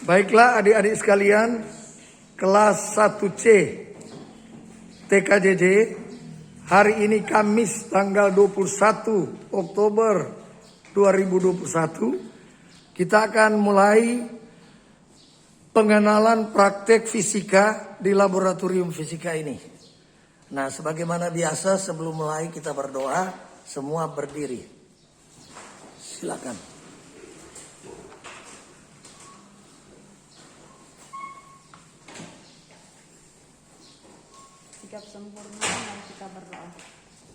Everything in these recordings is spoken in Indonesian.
Baiklah adik-adik sekalian, kelas 1C TKJJ, hari ini Kamis tanggal 21 Oktober 2021, kita akan mulai pengenalan praktek fisika di laboratorium fisika ini. Nah, sebagaimana biasa sebelum mulai kita berdoa, semua berdiri. Silakan. Sikap sempurna, mari kita berdoa.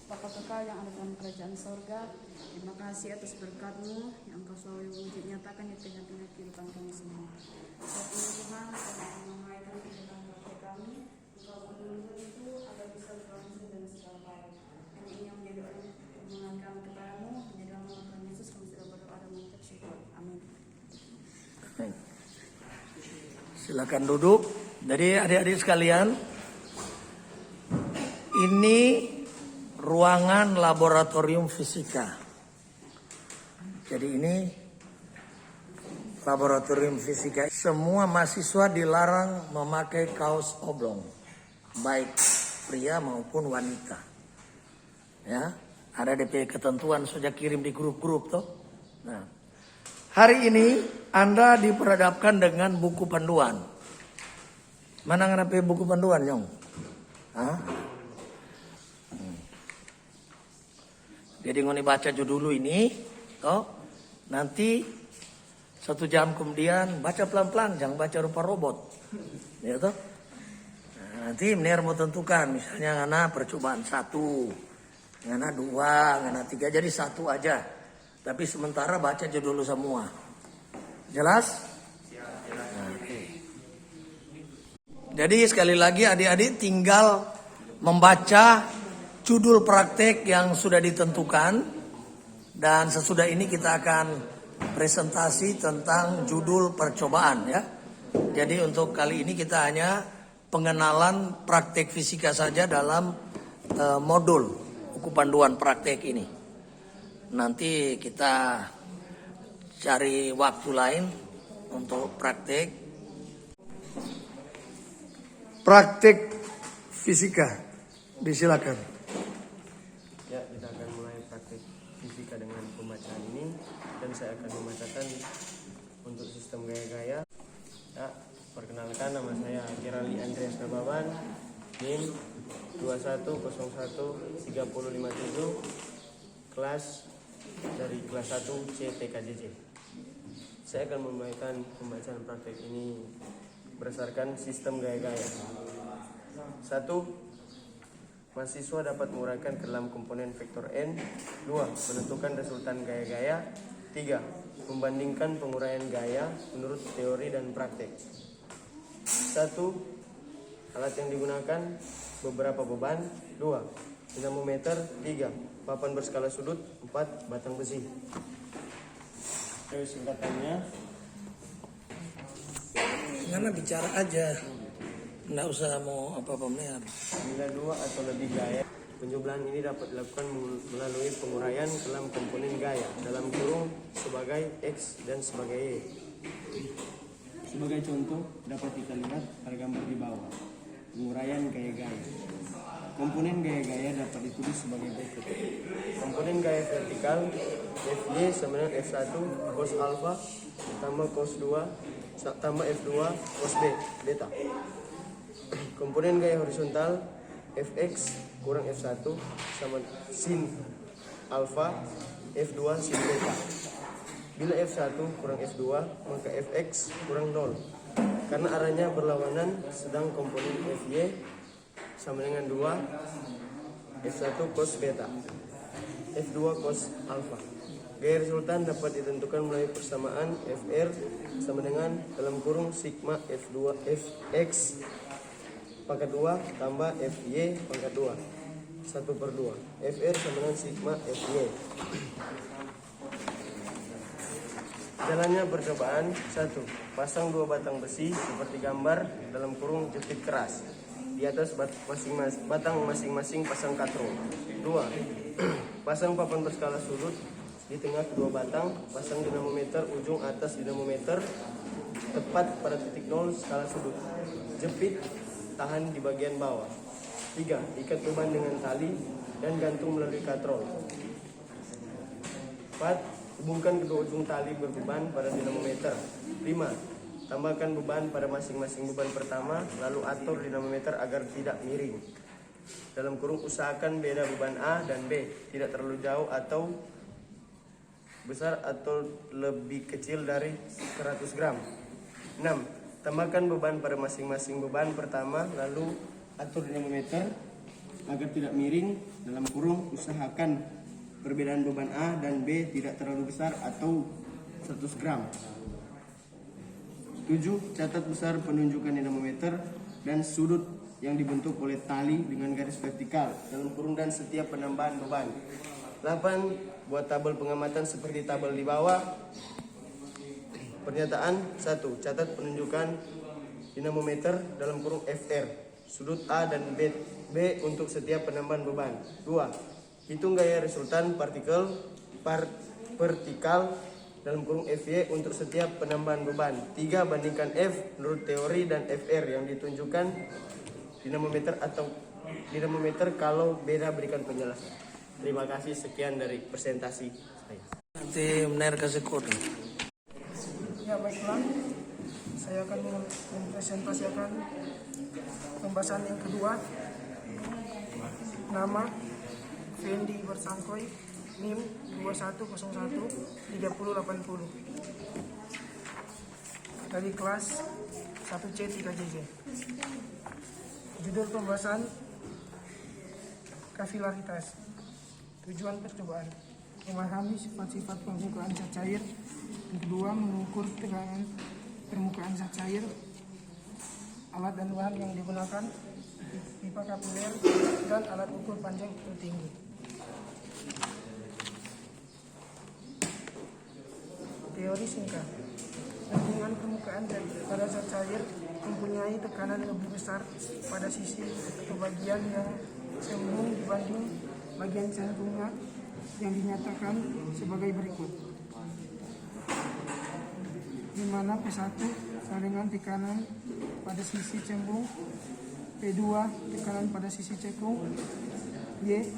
Bapa kekal yang ada dalam kerajaan sorga, terima kasih atas berkat-Mu yang Kau selalu wujud nyatakan di tengah-tengah kehidupan kami semua. Saat ini Tuhan, kami mengaitkan kehidupan hati kami, Engkau menuntut itu agar bisa berlangsung dan segala baik. Kami ingin menjadi orang permohonan kami kepadamu, menjadi dalam nama Tuhan Yesus kami sudah berdoa dan mengucap syukur. Amin. Silakan duduk. Jadi adik-adik sekalian, ini ruangan laboratorium fisika. Jadi ini laboratorium fisika. Semua mahasiswa dilarang memakai kaos oblong, baik pria maupun wanita. Ya, ada DP ketentuan sudah kirim di grup-grup toh. Nah, hari ini Anda diperhadapkan dengan buku panduan. Mana ngapain buku panduan, Nyong? Hah? Jadi ngoni baca dulu ini, toh nanti 1 jam kemudian baca pelan-pelan, jangan baca rupa robot, ya toh. Nah, nanti Mner mau tentukan, misalnya ngana percobaan 1, ngana 2, ngana 3, jadi 1 aja. Tapi sementara baca dulu semua, jelas? Nah, okay. Jadi sekali lagi adik-adik tinggal membaca judul praktek yang sudah ditentukan, dan sesudah ini kita akan presentasi tentang judul percobaan ya. Jadi untuk kali ini kita hanya pengenalan praktek fisika saja dalam modul buku panduan praktek ini. Nanti kita cari waktu lain untuk praktek fisika. Disilakan. Ya, kita akan mulai praktik fisika dengan pembacaan ini, dan saya akan membacakan untuk sistem gaya-gaya. Ya, perkenalkan, nama saya Kirali Andreas Nababan, NIM 21013057, kelas dari kelas 1 C TKJJ. Saya akan membacakan pembacaan praktek ini berdasarkan sistem gaya-gaya. 1. Mahasiswa dapat menguraikan ke dalam komponen vektor N. 2. Menentukan resultan gaya-gaya. 3. Membandingkan penguraian gaya menurut teori dan praktek. 1. Alat yang digunakan, beberapa beban. 2. Dinamometer. 3. Papan berskala sudut. 4. Batang besi. Singkatannya, Ngana bicara aja, nggak usah mau apa-apa Mner. bila 2 atau lebih gaya, penjumlahan ini dapat dilakukan melalui penguraian ke dalam komponen gaya dalam kurung sebagai X dan sebagai Y. Sebagai contoh dapat kita lihat pada gambar di bawah. Penguraian gaya-gaya. Komponen gaya-gaya dapat ditulis sebagai berikut. Komponen gaya vertikal Fy sama dengan F1 cos alpha tambah cos 2 tambah F2 cos B beta. Komponen gaya horizontal Fx kurang F1 sama sin alpha F2 sin beta. Bila F1 kurang F2 maka Fx kurang 0 karena arahnya berlawanan, sedang komponen Fy sama dengan 2 F1 cos beta F2 cos alpha. Gaya resultan dapat ditentukan melalui persamaan Fr sama dengan dalam kurung sigma F2 Fx pangkat 2 tambah Fy pangkat 2 1/2. Fr sama dengan sigma Fy. Jalannya percobaan. 1. Pasang 2 batang besi seperti gambar dalam kurung jepit keras. Di atas batang masing-masing pasang katro. 2. Pasang papan berskala sudut di tengah kedua batang, pasang dinamometer ujung atas dinamometer tepat pada titik 0 skala sudut. Jepit, tahan di bagian bawah. 3. Ikat beban dengan tali dan gantung melalui katrol. 4. Hubungkan kedua ujung tali berbeban pada dinamometer. 5. Tambahkan beban pada masing-masing beban pertama, lalu atur dinamometer agar tidak miring. Dalam kurung, usahakan beda beban A dan B tidak terlalu jauh atau besar atau lebih kecil dari 100 gram. 6. Tambahkan beban pada masing-masing beban pertama, lalu atur dinamometer agar tidak miring. Dalam kurung, usahakan perbedaan beban A dan B tidak terlalu besar atau 100 gram. 7. Catat besar penunjukan dinamometer dan sudut yang dibentuk oleh tali dengan garis vertikal dalam kurung dan setiap penambahan beban. 8. Buat tabel pengamatan seperti tabel di bawah. Pernyataan 1. Catat penunjukan dinamometer dalam kurung FR, sudut A dan B untuk setiap penambahan beban. 2. Hitung gaya resultan vertikal dalam kurung FY untuk setiap penambahan beban. 3. Bandingkan F menurut teori dan FR yang ditunjukkan dinamometer kalau beda, berikan penjelasan. Terima kasih, sekian dari presentasi saya. Nanti Mener kasih kode. Ya baiklah, saya akan mempresentasikan pembahasan yang kedua. Nama Fendi Bersangkoy, NIM 21013080 dari kelas 1C 3JJ. Judul pembahasan kapilaritas. Tujuan percobaan: memahami sifat-sifat permukaan zat cair. Yang kedua, mengukur tegangan permukaan zat cair. Alat dan bahan yang digunakan: pipa kapiler dan alat ukur panjang tertinggi. Teori singkat: lingkungan permukaan pada zat cair mempunyai tekanan lebih besar pada sisi atau bagian yang cembung dibanding bagian centrumnya, yang dinyatakan sebagai berikut. Di mana P1 sama dengan tekanan pada sisi cembung, P2 tekanan pada sisi cekung, Y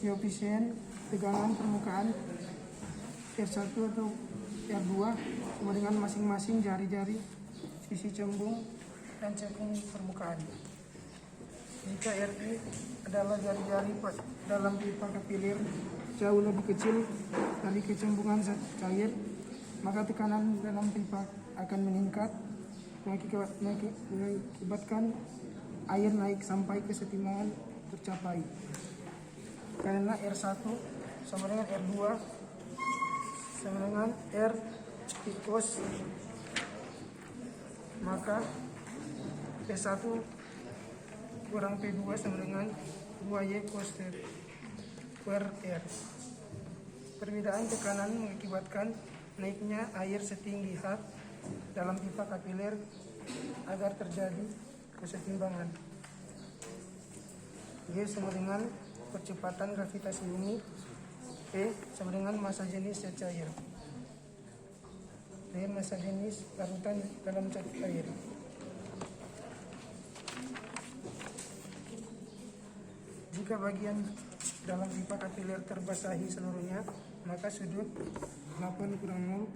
koefisien tegangan permukaan, R1 atau R2 sama dengan masing-masing jari-jari sisi cembung dan cekung permukaan. Jika RI adalah jari-jari dalam pipa kapiler jauh lebih kecil dari kecembungan zat cair, maka tekanan dalam pipa akan meningkat, mengakibatkan air naik sampai kesetimbangan tercapai. Karena R1 sama dengan R2 sama dengan R cos, maka P1 kurang P2 sama dengan 2Y cos per R. Perbedaan tekanan mengakibatkan naiknya air setinggi H dalam pipa kapiler agar terjadi kesetimbangan. G sama dengan percepatan gravitasi bumi. P sama dengan massa jenis zat cair. D massa jenis larutan dalam zat cair. Jika bagian dalam pipa kapiler terbasahi seluruhnya, maka sudut 8 kurang 0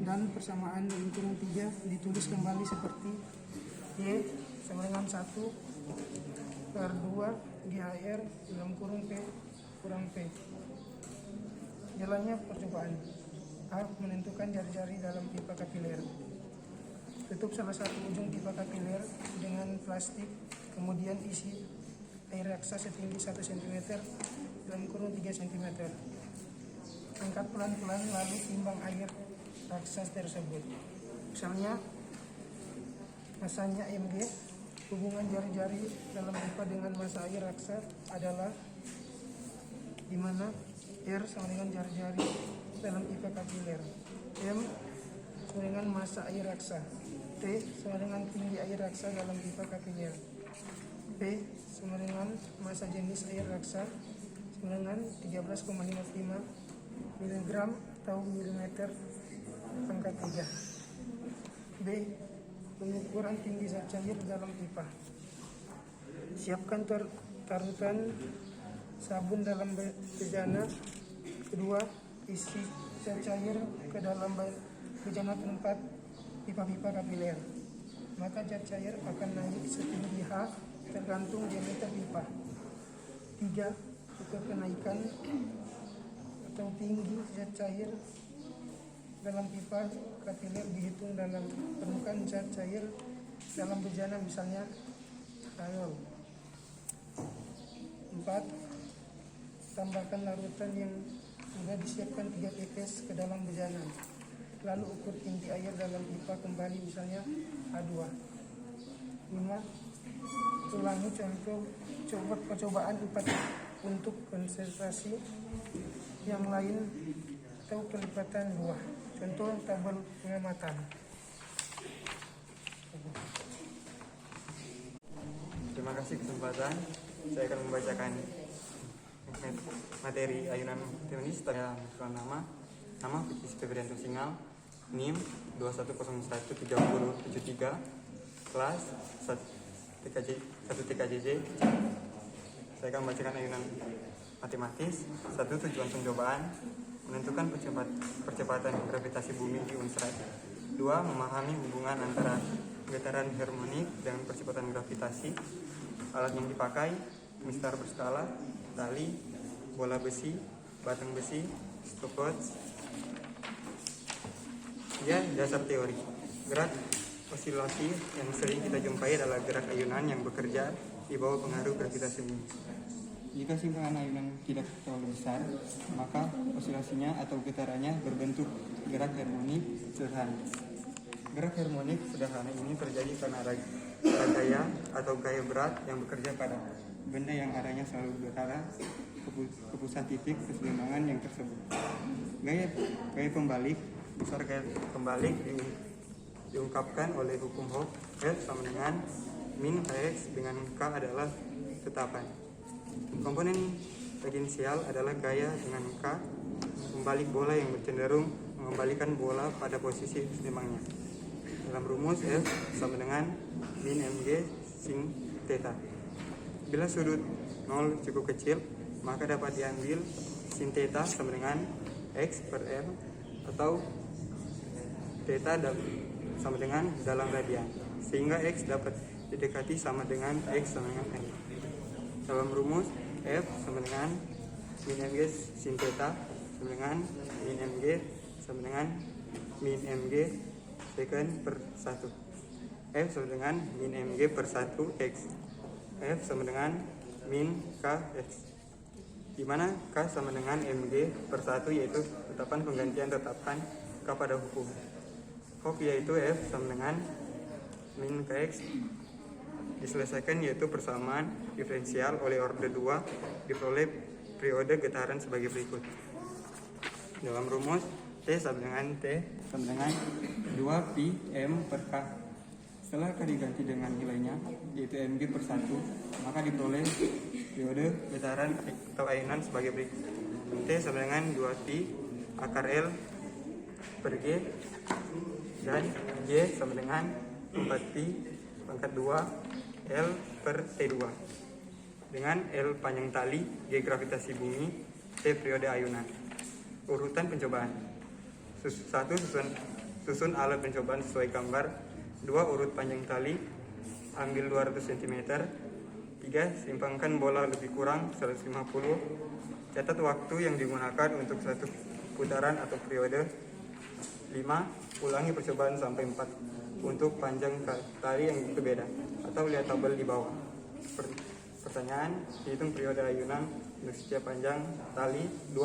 dan persamaan dalam kurung 3 ditulis kembali seperti Y sama dengan 1 per 2 GHR dalam kurung P kurang P. Jalannya percobaan: A. Menentukan jari-jari dalam pipa kapiler. Tutup salah satu ujung pipa kapiler dengan plastik, kemudian isi air raksa setinggi 1 cm dalam kurung 3 cm. Angkat pelan-pelan lalu timbang air raksa tersebut. Misalnya masanya mg, hubungan jari-jari dalam pipa dengan massa air raksa adalah di mana R sama dengan jari-jari dalam pipa kapiler, M sama dengan massa air raksa, T sama dengan tinggi air raksa dalam pipa kapiler, P sama dengan massa jenis air raksa sama dengan 13,55 mg atau milimeter pangkat 3. B. Pengukuran tinggi zat cair dalam pipa. Siapkan tarutan sabun dalam bejana. Kedua, isi zat cair ke dalam bejana tempat pipa-pipa kapiler. Maka zat cair akan naik setinggi H tergantung diameter pipa. 3. Ukur kenaikan atau tinggi zat cair dalam pipa kapiler dihitung dalam permukaan zat cair dalam bejana, misalnya ayon. 4. Tambahkan larutan yang sudah disiapkan 3 tetes ke dalam bejana. Lalu ukur tinggi air dalam pipa kembali, misalnya A2. 5. Ulangi percobaan 4 untuk konsentrasi yang lain atau kelipatan 2. Contoh tabel pengamatan. Terima kasih kesempatan. Saya akan membacakan materi ayunan tenis. Saya nama Fikis Febrianto Singal, NIM 21013073, kelas 1 TKJJ. Saya akan membacakan ayunan matematis. 1. Tujuan pencobaan: menentukan percepatan gravitasi bumi di unsrat. 2. Memahami hubungan antara getaran harmonik dengan percepatan gravitasi. Alat yang dipakai: mistar berskala, tali, bola besi, batang besi, stopwatch. Dasar teori. Gerak osilasi yang sering kita jumpai adalah gerak ayunan yang bekerja di bawah pengaruh gravitasi bumi. Jika simpangan ayunan tidak terlalu besar, maka osilasinya atau getarannya berbentuk gerak harmonik sederhana. Gerak harmonik sederhana ini terjadi karena ada gaya atau gaya berat yang bekerja pada benda yang arahnya selalu berarah ke pusat titik keseimbangan yang tersebut. Gaya pembalik, besar gaya pembalik diungkapkan oleh hukum Hooke. F sama dengan min Kx dengan K adalah tetapan. Komponen tangensial adalah gaya dengan K membalik bola yang cenderung mengembalikan bola pada posisi seimbangnya. Dalam rumus, F sama dengan min mg sin theta. Bila sudut 0 cukup kecil, maka dapat diambil sin theta sama dengan X per L atau theta sama dengan dalam radian, sehingga X dapat didekati sama dengan X sama dengan L. Dalam rumus, F sama dengan min mg sin theta sama dengan min mg sama dengan min mg secant per 1. F sama dengan min mg per 1 X. F sama dengan min Kx, di mana K sama dengan mg per 1, yaitu tetapan penggantian tetapan K pada hukum Hooke, yaitu F sama dengan min Kx diselesaikan, yaitu persamaan diferensial oleh orde 2 diperoleh periode getaran sebagai berikut. Dalam rumus, T sama dengan T sama dengan 2 pi m per K. Setelah K diganti dengan nilainya, yaitu mg per 1, maka diperoleh periode getaran atau ayunan sebagai berikut. T sama dengan 2 pi akar L per G, dan G sama dengan 4 pi pangkat 2 L per T2, dengan L panjang tali, G gravitasi bumi, T periode ayunan. Urutan pencobaan: 1. Susun alat pencobaan sesuai gambar. 2. Urut panjang tali, ambil 200 cm. 3. Simpangkan bola lebih kurang 150. Catat waktu yang digunakan untuk satu putaran atau periode. 5. Ulangi percobaan sampai 4 untuk panjang tali yang berbeda, atau lihat tabel di bawah. Pertanyaan: hitung periode ayunan untuk setiap panjang tali. 2.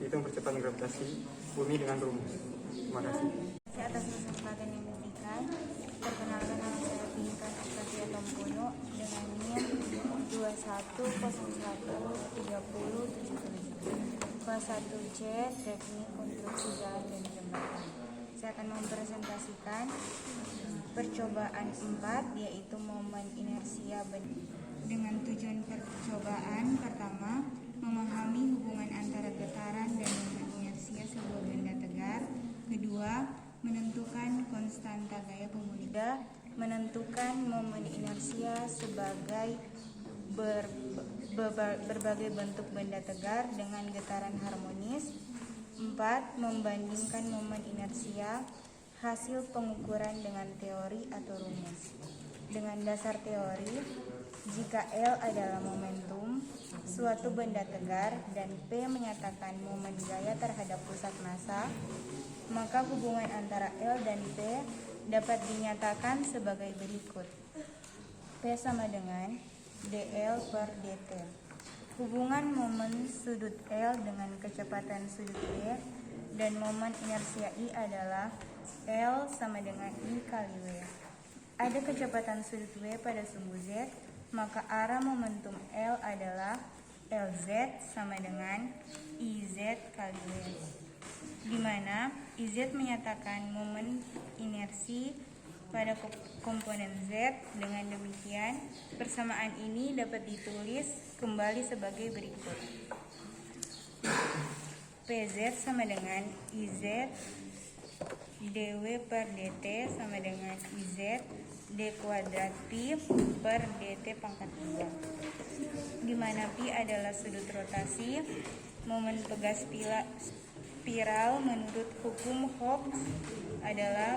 Hitung percepatan gravitasi bumi dengan rumus. Terima kasih. Atas kesempatan yang diberikan, perkenalkan nama saya Tingkat Kasia Tompono dengan NIM 21013077, kelas 1C Teknik Konstruksi Jalan dan Jembatan. Saya akan mempresentasikan percobaan 4, yaitu momen inersia benda. Dengan tujuan percobaan pertama, memahami hubungan antara getaran dan momen inersia sebuah benda tegar. Kedua, menentukan konstanta mudah menentukan momen inersia sebagai berbagai bentuk benda tegar dengan getaran harmonis. 4. Membandingkan momen inersia hasil pengukuran dengan teori atau rumus. Dengan dasar teori, jika L adalah momentum suatu benda tegar dan P menyatakan momen gaya terhadap pusat massa, maka hubungan antara L dan P dapat dinyatakan sebagai berikut. P sama dengan dL per dt. Hubungan momen sudut L dengan kecepatan sudut V dan momen inersia I adalah L sama dengan I kali W. Ada kecepatan sudut W pada sumbu Z, maka arah momentum L adalah LZ sama dengan IZ kali W, di mana IZ menyatakan momen inersi pada komponen Z. Dengan demikian, persamaan ini dapat ditulis kembali sebagai berikut. PZ sama dengan IZ dW per dt sama dengan IZ d kuadrat pi per dt pangkat 2, di mana pi adalah sudut rotasi. Momen pegas spiral menurut hukum Hooke adalah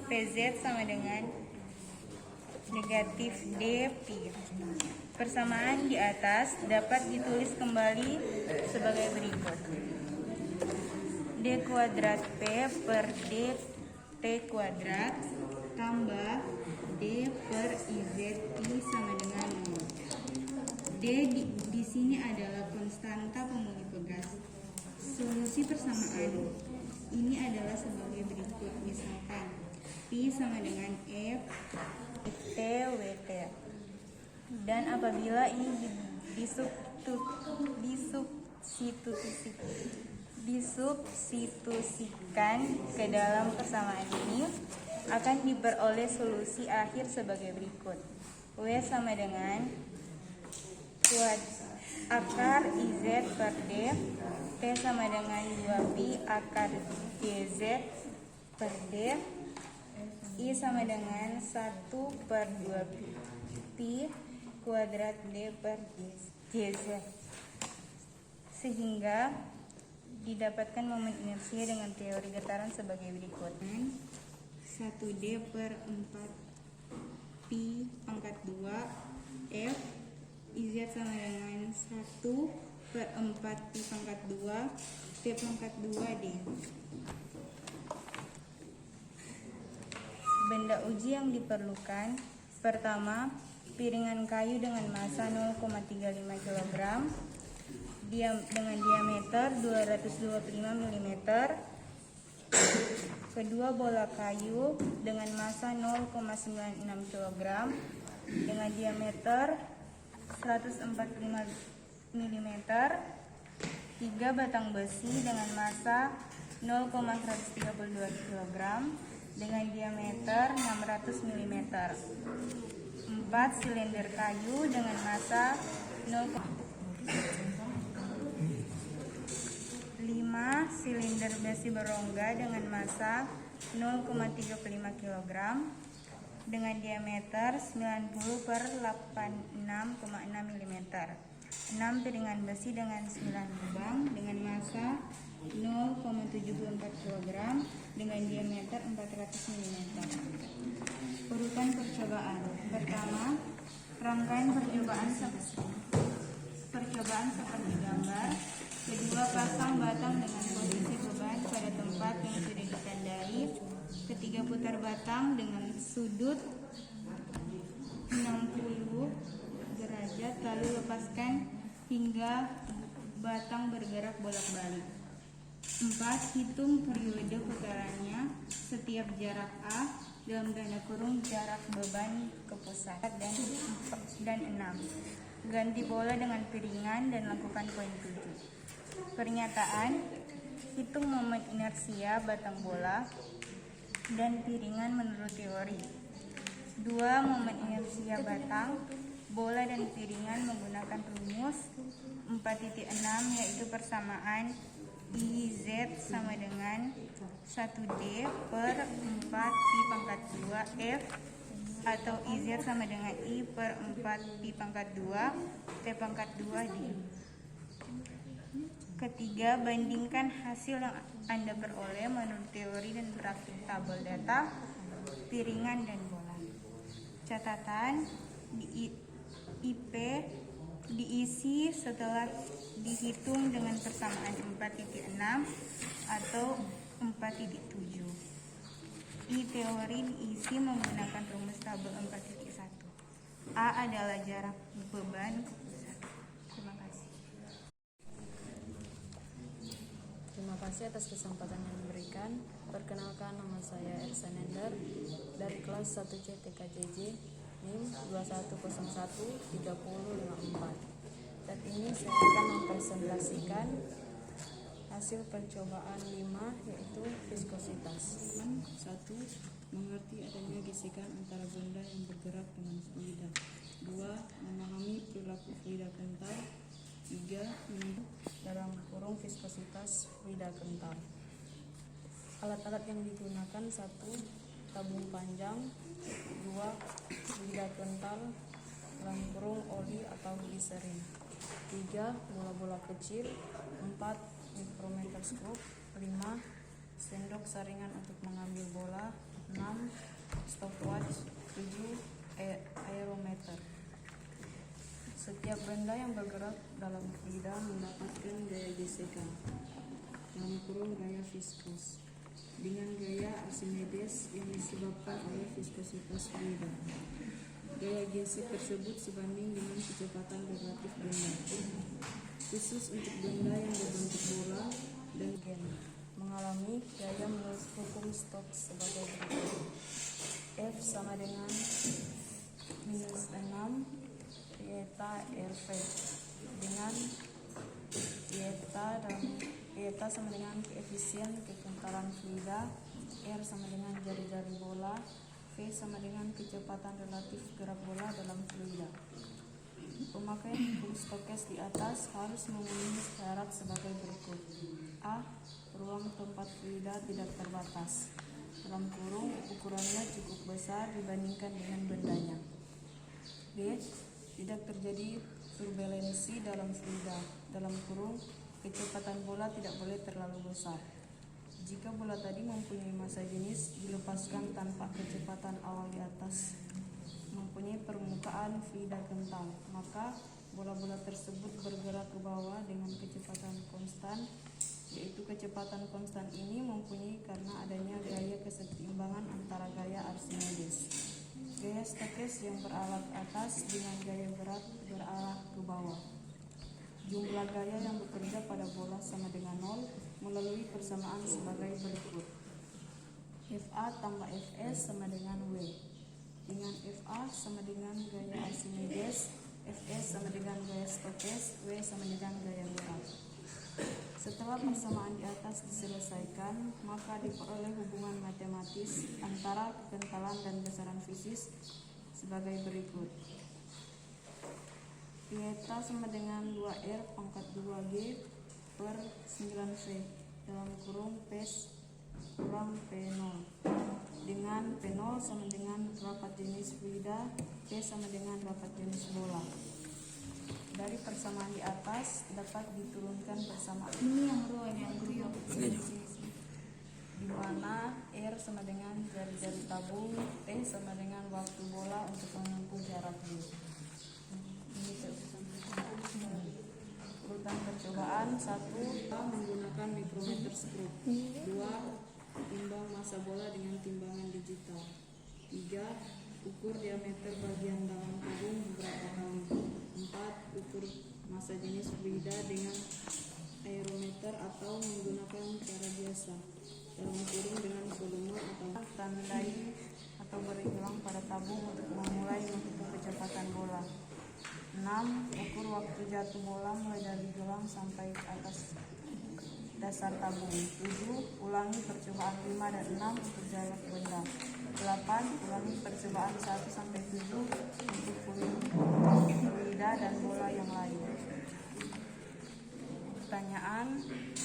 PZ sama dengan negatif d pi. Persamaan di atas dapat ditulis kembali sebagai berikut. D kuadrat P per D T kuadrat tambah D per IZ I sama dengan 0. D di sini adalah konstanta pemuli pegas. Solusi persamaan ini adalah sebagai berikut. Misalkan Pi sama dengan F T WT. Dan apabila ini disubstitusikan ke dalam persamaan ini, akan diperoleh solusi akhir sebagai berikut. W sama dengan akar IZ per D, T sama dengan 2pi akar DZ per D, I sama dengan 1 per 2pi kuadrat D per DZ, sehingga didapatkan momen inersia dengan teori getaran sebagai berikut. 1D per 4pi pangkat 2 F IZ sama dengan 1 per 4pi pangkat 2 T pangkat 2 D. Benda uji yang diperlukan: pertama, piringan kayu dengan massa 0,35 kg dengan diameter 225 mm. Kedua, bola kayu dengan massa 0,96 kg dengan diameter 145 mm. 3, batang besi dengan massa 0,132 kg dengan diameter 600 mm. 4, silinder kayu dengan massa 5, silinder besi berongga dengan massa 0,35 kg dengan diameter 90 per 86,6 mm. 6, piringan besi dengan 9 lubang dengan massa 0,74 kg dengan diameter 400 mm. Urutan percobaan. Pertama, rangkaian percobaan seperti gambar. Kedua, pasang batang dengan posisi beban pada tempat yang sudah ditandai. Ketiga, putar batang dengan sudut 60 derajat, lalu lepaskan hingga batang bergerak bolak-balik. 4, hitung periode putarannya setiap jarak A dalam tanda kurung jarak beban ke pusat. Dan 6, ganti bola dengan piringan dan lakukan poin 7. Pernyataan: hitung momen inersia batang bola dan piringan menurut teori. 2, momen inersia batang, bola dan piringan menggunakan rumus 4.6, yaitu persamaan IZ sama dengan 1D per 4pi pangkat 2 F atau IZ sama dengan I per 4 Pi pangkat 2 T pangkat 2 D. Ketiga, bandingkan hasil yang Anda peroleh menurut teori dan praktik tabel data, piringan, dan bola. Catatan, di IP diisi setelah dihitung dengan persamaan 4.6 atau 4.7. I teori diisi menggunakan rumus tabel 4.1. A adalah jarak beban ke pusat. Terima kasih. Terima kasih atas kesempatan yang diberikan. Perkenalkan, nama saya Ersan Ender dari kelas 1C TKJJ NIM 21013054. Saat ini saya akan mempresentasikan hasil percobaan 5, yaitu viskositas. 1. Mengerti adanya gesekan antara benda yang bergerak dengan fluida. 2. Memahami perilaku fluida kental. 3. Dalam kurung viskositas fluida kental. Alat-alat yang digunakan: 1. Tabung panjang. 2. Fluida kental dalam kurung oli atau gliserin. 3. Bola-bola kecil. 4. Mikrometerskop. 5. Sendok saringan untuk mengambil bola. 6. Stopwatch. 7. Aerometer. Setiap benda yang bergerak dalam fluida mendapatkan gaya gesekan dalam kurung gaya viskos dengan gaya Archimedes yang disebabkan oleh viskositas fluida. Gaya gesek tersebut sebanding dengan kecepatan relatif benda. Khusus untuk benda yang berbentuk bola dan gen mengalami gaya menurut hukum Stokes sebagai berikut. F sama dengan minus 6 eta RV dengan eta sama dengan koefisien kekentalan fluida, R sama dengan jari-jari bola, V sama dengan kecepatan relatif gerak bola dalam fluida. Pemakaian hukum Stokes di atas harus memenuhi syarat sebagai berikut. A. Ruang tempat fluida tidak terbatas. Dalam kurung, ukurannya cukup besar dibandingkan dengan bendanya. B. Tidak terjadi turbulensi dalam fluida. Dalam kurung, kecepatan bola tidak boleh terlalu besar. Jika bola tadi mempunyai massa jenis dilepaskan tanpa kecepatan awal di atas mempunyai permukaan fluida kental, maka bola-bola tersebut bergerak ke bawah dengan kecepatan konstan, yaitu kecepatan konstan ini mempunyai karena adanya gaya keseimbangan antara gaya Archimedes. Gaya Stokes yang berarah ke atas dengan gaya berat berarah ke bawah. Jumlah gaya yang bekerja pada bola sama dengan 0 melalui persamaan sebagai berikut. FA tambah FS sama dengan W. Dengan FA sama dengan gaya Archimedes, FS sama dengan gaya Stokes, W sama dengan gaya berat. Setelah persamaan di atas diselesaikan, maka diperoleh hubungan matematis antara kekentalan dan besaran fisis sebagai berikut. Eta sama dengan 2R pangkat 2G per 9V dalam kurung P kurang P0, dengan P0 sama dengan rapat jenis fluida, P sama dengan rapat jenis bola. Dari persamaan di atas dapat diturunkan persamaan ini yang di mana R sama dengan jari-jari tabung, T sama dengan waktu bola untuk menempuh jarak D. Urutan percobaan: 1. Menggunakan mikrometerskop. 2. Timbang massa bola dengan timbangan digital. 3. Ukur diameter bagian dalam tabung beberapa kali. 4. Ukur massa jenis fluida dengan aerometer atau menggunakan cara biasa dalam kurung dengan volume atau tandai atau beri gelang pada tabung untuk memulai menghitung kecepatan bola. 6. Ukur waktu jatuh bola mulai dari gelang sampai ke atas dasar tabung. 7. Ulangi percobaan 5 dan 6 untuk jarak benda. 8. Ulangi percobaan 1 sampai 7 untuk fluida dan bola yang lain. Pertanyaan 1.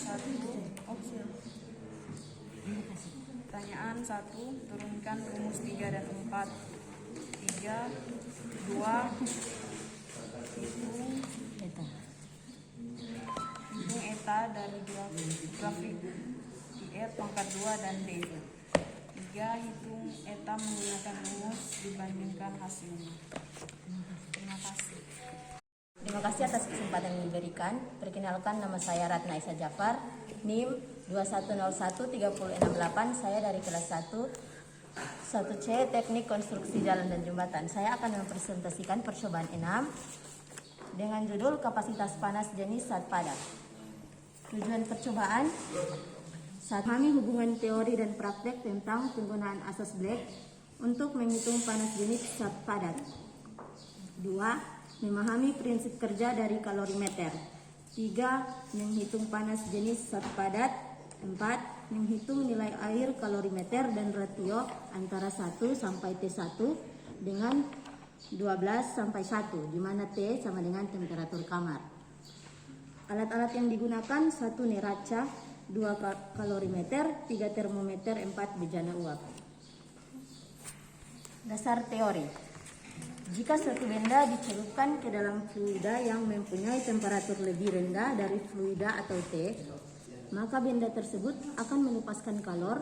Pertanyaan 1, turunkan rumus 3 dan 4. 3, 2, hitung eta dari grafik IR pangkat 2 dan D. 3, hitung eta menggunakan rumus dibandingkan hasilnya. Terima kasih. Terima kasih atas kesempatan yang diberikan. Perkenalkan, nama saya Ratna Isa Jafar, NIM 21013068. Saya dari kelas 1C Teknik Konstruksi Jalan dan Jembatan. Saya akan mempresentasikan percobaan 6 dengan judul kapasitas panas jenis zat padat. Tujuan percobaan: 1. Memahami hubungan teori dan praktek tentang penggunaan asas Black untuk menghitung panas jenis zat padat. 2. Memahami prinsip kerja dari kalorimeter. 3. Menghitung panas jenis zat padat. 4. Menghitung nilai air kalorimeter dan ratio antara 1 sampai T1 dengan 12 sampai 1, di mana T sama dengan temperatur kamar. Alat-alat yang digunakan: 1 neraca, 2 kalorimeter, 3 termometer, 4 bejana uap. Dasar teori: jika suatu benda dicelupkan ke dalam fluida yang mempunyai temperatur lebih rendah dari fluida atau T, maka benda tersebut akan melepaskan kalor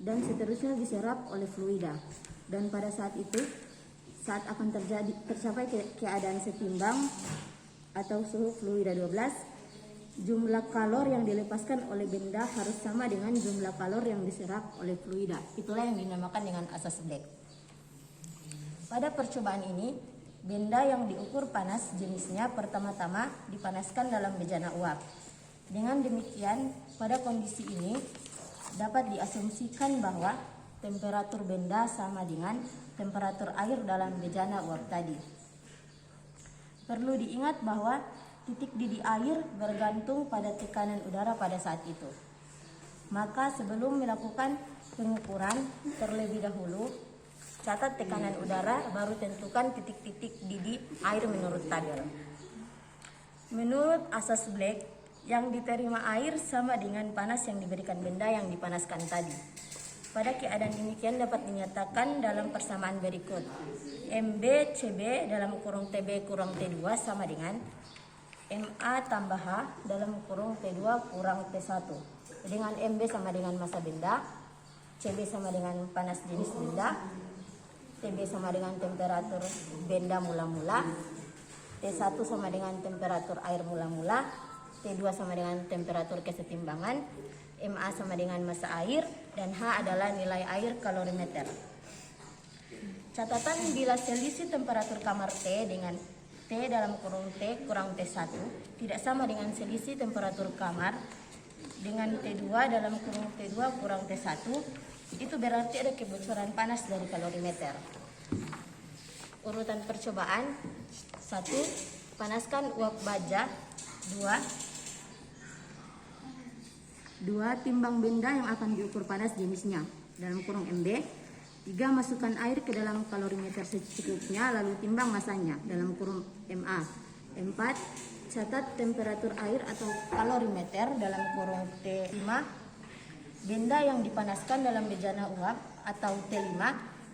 dan seterusnya diserap oleh fluida. Dan pada saat itu, saat akan tercapai keadaan setimbang atau suhu fluida 12, jumlah kalor yang dilepaskan oleh benda harus sama dengan jumlah kalor yang diserap oleh fluida. Itulah yang dinamakan dengan asas Black. Pada percobaan ini, benda yang diukur panas jenisnya pertama-tama dipanaskan dalam bejana uap. Dengan demikian, pada kondisi ini dapat diasumsikan bahwa temperatur benda sama dengan temperatur air dalam bejana uap tadi. Perlu diingat bahwa titik didih air bergantung pada tekanan udara pada saat itu. Maka sebelum melakukan pengukuran terlebih dahulu, catat tekanan udara, baru tentukan titik-titik didih air menurut tabel. Menurut asas Black, yang diterima air sama dengan panas yang diberikan benda yang dipanaskan tadi. Pada keadaan demikian dapat dinyatakan dalam persamaan berikut. MB CB dalam kurung TB kurang T2 sama dengan MA tambah H dalam kurung T2 kurang T1. Dengan MB sama dengan massa benda, CB sama dengan panas jenis benda, TB sama dengan temperatur benda mula-mula, T1 sama dengan temperatur air mula-mula, T2 sama dengan temperatur kesetimbangan, MA sama dengan massa air, dan H adalah nilai air kalorimeter. Catatan: bila selisih temperatur kamar T dengan T dalam kurung T kurang T1 tidak sama dengan selisih temperatur kamar dengan T2 dalam kurung T2 kurang T1, itu berarti ada kebocoran panas dari kalorimeter. Urutan percobaan: 1. Panaskan uap baja. 2. Timbang benda yang akan diukur panas jenisnya dalam kurung MB. 3. Masukkan air ke dalam kalorimeter secukupnya, lalu timbang masanya dalam kurung MA. 4. Catat temperatur air atau kalorimeter dalam kurung T5. Benda yang dipanaskan dalam bejana uap atau T5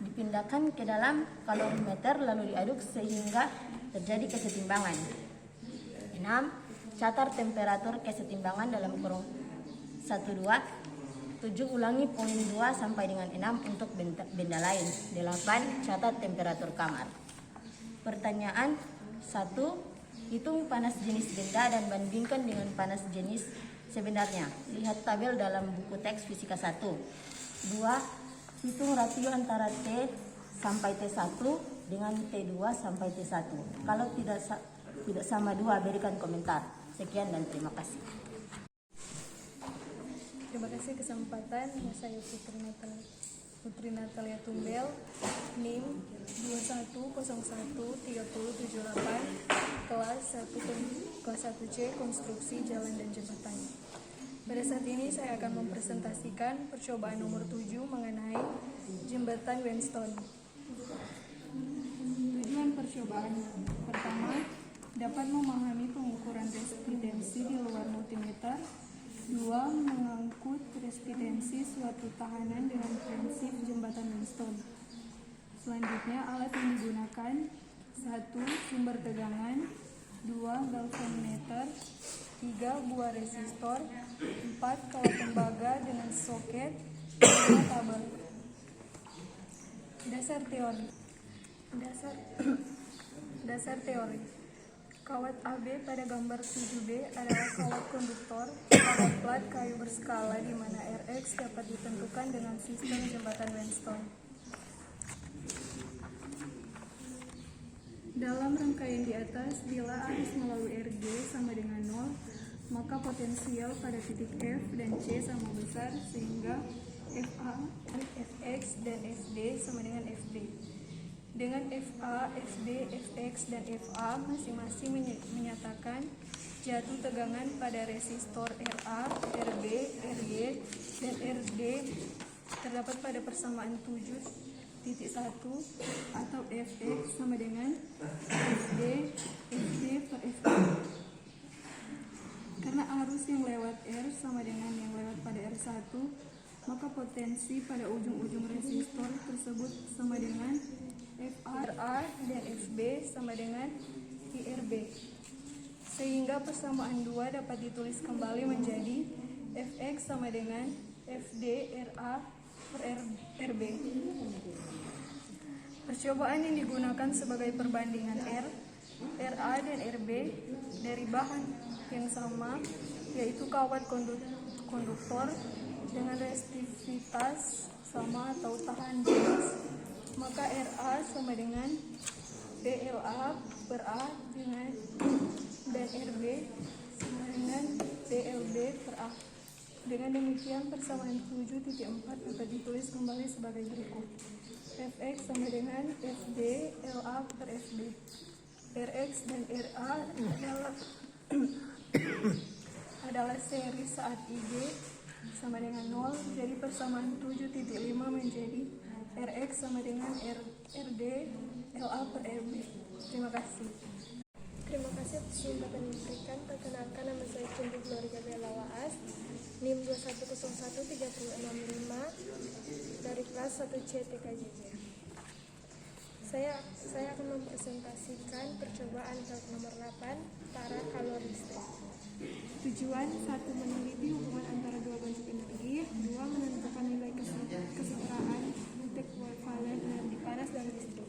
dipindahkan ke dalam kalorimeter lalu diaduk sehingga terjadi kesetimbangan. 6. Catat temperatur kesetimbangan dalam kurung 1, 2. 7. Ulangi poin 2 sampai dengan 6 untuk benda lain. 8. Catat temperatur kamar. Pertanyaan: 1. Hitung panas jenis benda dan bandingkan dengan panas jenis sebenarnya. Lihat tabel dalam buku teks fisika 1. 2. Hitung rasio antara T sampai T1 dengan T2 sampai T1. Kalau tidak sama 2, berikan komentar. Sekian dan terima kasih. Terima kasih kesempatan. Saya Putri Natalia Tumbel, NIM 21013078, kelas 1C Konstruksi Jalan dan Jembatan. Pada saat ini saya akan mempresentasikan percobaan nomor 7 mengenai jembatan Weinstein. Tujuan percobaan: pertama, dapat memahami pengukuran resistensi di luar multimeter. 2. Mengangkut resistensi suatu tahanan dengan prinsip jembatan Winston. Selanjutnya, alat yang digunakan: 1. Sumber tegangan, 2. galvanometer, 3. buah resistor, 4. kawat tembaga dengan soket, 5. tabel. Dasar teori. Dasar teori. Kawat AB pada gambar 7B adalah kawat konduktor pada plat kayu berskala di mana Rx dapat ditentukan dengan sistem jembatan Winston. Dalam rangkaian di atas, bila arus melalui Rg sama dengan 0, maka potensial pada titik F dan C sama besar sehingga FA, Fx, dan Fd sama dengan Fb. Dengan FA, Fb, Fx, dan Fa masing-masing menyatakan jatuh tegangan pada resistor Ra, Rb, Ry, dan Rd terdapat pada persamaan 7.1 atau Fx sama dengan Fd per Fb. Karena arus yang lewat R sama dengan yang lewat pada R1, maka potensi pada ujung-ujung resistor tersebut sama dengan FA dan Fb sama dengan IRB. Sehingga persamaan 2 dapat ditulis kembali menjadi Fx sama dengan Fd Ra per Rb. Percobaan yang digunakan sebagai perbandingan Ra dan Rb dari bahan yang sama, yaitu kawat konduktor dengan resistivitas sama atau tahan jelas, maka Ra sama dengan PLA per A dan Rb sama dengan PLB per A. Dengan demikian persamaan 7.4 dapat ditulis kembali sebagai berikut: Fx sama dengan Fd LA per Fb. Rx dan Ra adalah seri saat Ig sama dengan 0, jadi persamaan 7.5 menjadi Rx sama dengan Rd LA per Rb. Terima kasih. Terima kasih atas kesempatan yang diberikan. Perkenalkan, nama saya Cumbu Gloria Gabriela Waas, NIM 21013665 dari kelas 1C TKJJ. Saya akan mempresentasikan percobaan bab nomor 8, para kalori listrik. Tujuan: 1. Meneliti hubungan antara dua bentuk energi. 2. Menentukan nilai kesetaraan ekuivalen energi panas dan listrik.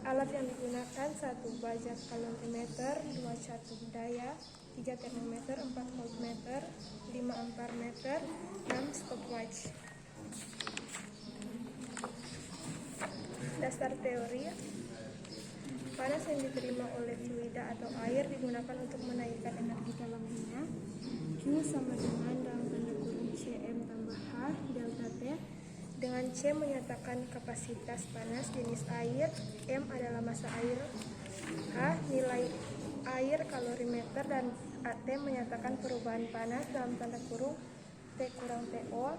Alat yang digunakan: 1. baja kalorimeter, 2. catur daya, 3. termometer, 4. voltmeter, 5. ampermeter, 6. stopwatch. Dasar teori: panas yang diterima oleh fluida atau air digunakan untuk menaikkan energi dalam minyak. Q sama dengan dalam tanda kurung Cm tambah H delta T, dengan C menyatakan kapasitas panas jenis air, M adalah massa air, H nilai air kalorimeter, dan AT menyatakan perubahan panas dalam tanda kurung T kurang TO.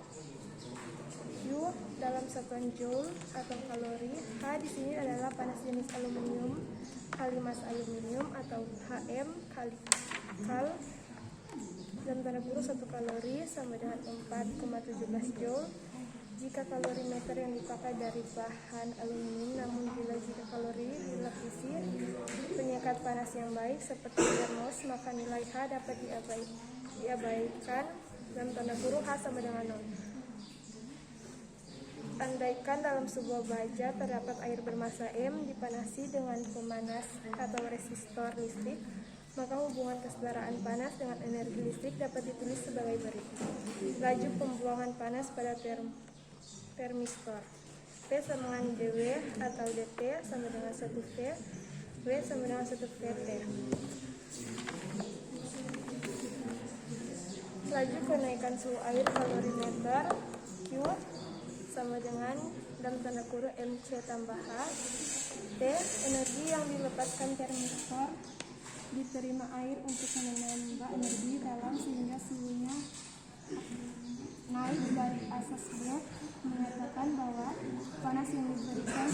U dalam satuan joule atau kalori. H di sini adalah panas jenis aluminium kali mas aluminium atau HM kali kal. Dalam tanda kurung 1 kalori sama dengan 4,17 joule. Jika kalorimeter yang dipakai dari bahan aluminium, namun bila jika kalori dilapisi penyekat panas yang baik seperti termos, maka nilai H dapat diabaikan. Dalam tanda kurung H sama dengan 0. Andaikan dalam sebuah baja terdapat air bermassa M dipanasi dengan pemanas atau resistor listrik, maka hubungan kesetaraan panas dengan energi listrik dapat ditulis sebagai berikut. Laju pembuangan panas pada termistor. P sama dengan dW atau dt sama dengan 1V, W sama dengan 1 VT. Laju kenaikan suhu air kalorimeter, Q sama dengan dalam tanda kurung MC tambah H. T energi yang dilepaskan termistor diterima air untuk menambah energi dalam sehingga suhunya naik dari asas berat, menyatakan bahwa panas yang diberikan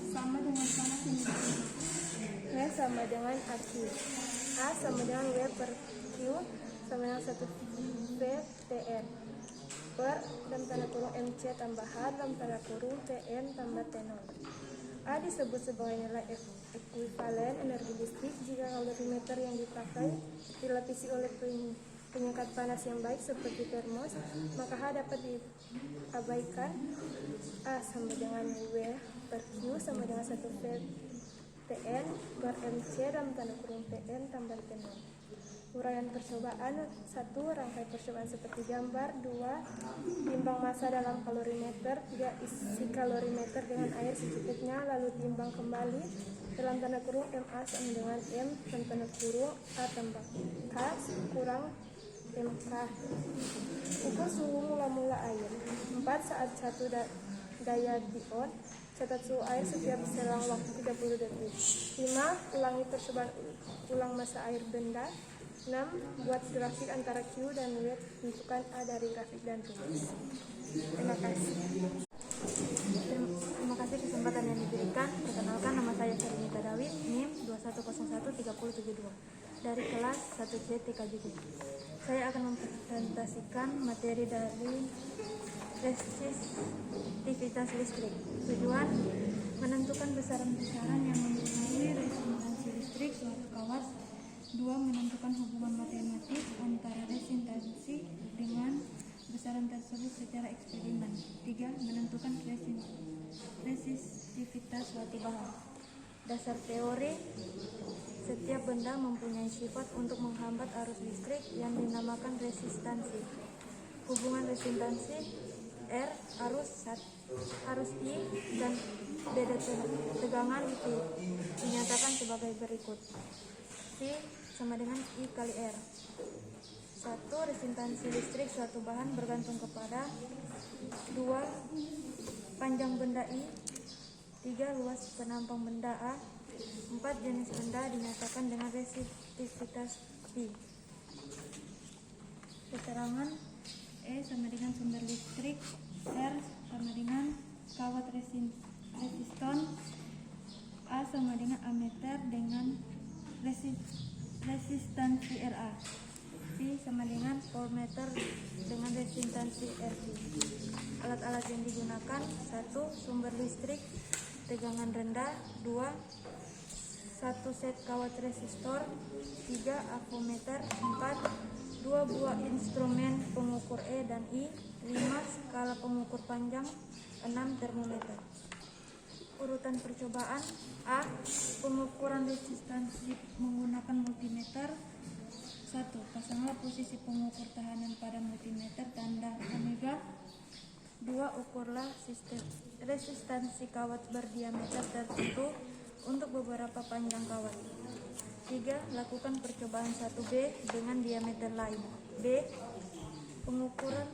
sama dengan panas yang diberikan. W sama dengan AQ. A sama dengan W per Q sama dengan 1 VTN per dalam tanda kurung MC tambah H dalam tanda kurung TN tambah T0. A disebut sebagai nilai ekuivalen energi listrik jika kalorimeter yang dipakai dilapisi oleh penyekat panas yang baik seperti termos, maka H dapat diabaikan. A sama dengan W per Q sama dengan 1 VTN per MC dalam tanda kurung TN tambah T0. Uraian percobaan: 1. Rangkai percobaan seperti gambar. 2. Timbang massa dalam kalorimeter. 3. Isi kalorimeter dengan air secukupnya lalu timbang kembali dalam tanda kurung MA sama dengan M dalam tanda kurung A tambah K kurang MK. Ukur suhu mula-mula air. 4. Saat satu daya diode, catat suhu air setiap selang waktu 30 detik. 5. Ulangi percobaan ulang massa air benda. 6. Buat grafik antara Q dan W, tentukan A dari grafik dan tulis. Terima kasih. Terima kasih kesempatan yang diberikan. Perkenalkan, nama saya Serinita Dawid, NIM 21013072 dari kelas 1C TKJG. Saya akan mempresentasikan materi dari resistivitas listrik. Tujuan: menentukan besaran-besaran yang mempengaruhi resistansi listrik suatu kawat. 2. Menentukan hubungan matematis antara resistansi dengan besaran tersebut secara eksperimen. 3. Menentukan resistivitas suatu bahan. Dasar teori: setiap benda mempunyai sifat untuk menghambat arus listrik yang dinamakan resistansi. Hubungan resistansi R arus I dan beda tegangan I dinyatakan sebagai berikut. V sama dengan I kali R. 1. Resistansi listrik suatu bahan bergantung kepada 2. Panjang benda I. 3. Luas penampang benda A. 4. Jenis benda dinyatakan dengan resistivitas P. Keterangan: E sama dengan sumber listrik, R sama dengan kawat resiston, A sama dengan ammeter dengan resistansi RA, V sama dengan voltmeter dengan resistansi RV. Alat-alat yang digunakan: 1. Sumber listrik tegangan rendah. 2. 1 set kawat resistor. 3. Avometer. 4. 2 buah instrumen pengukur E dan I. 5. Skala pengukur panjang. 6. Termometer. Urutan percobaan: A. Pengukuran resistansi menggunakan multimeter. 1. Pasanglah posisi pengukur tahanan pada multimeter tanda omega. 2. Ukurlah resistansi kawat berdiameter tertentu untuk beberapa panjang kawat. 3. Lakukan percobaan 1B dengan diameter lain. B. Pengukuran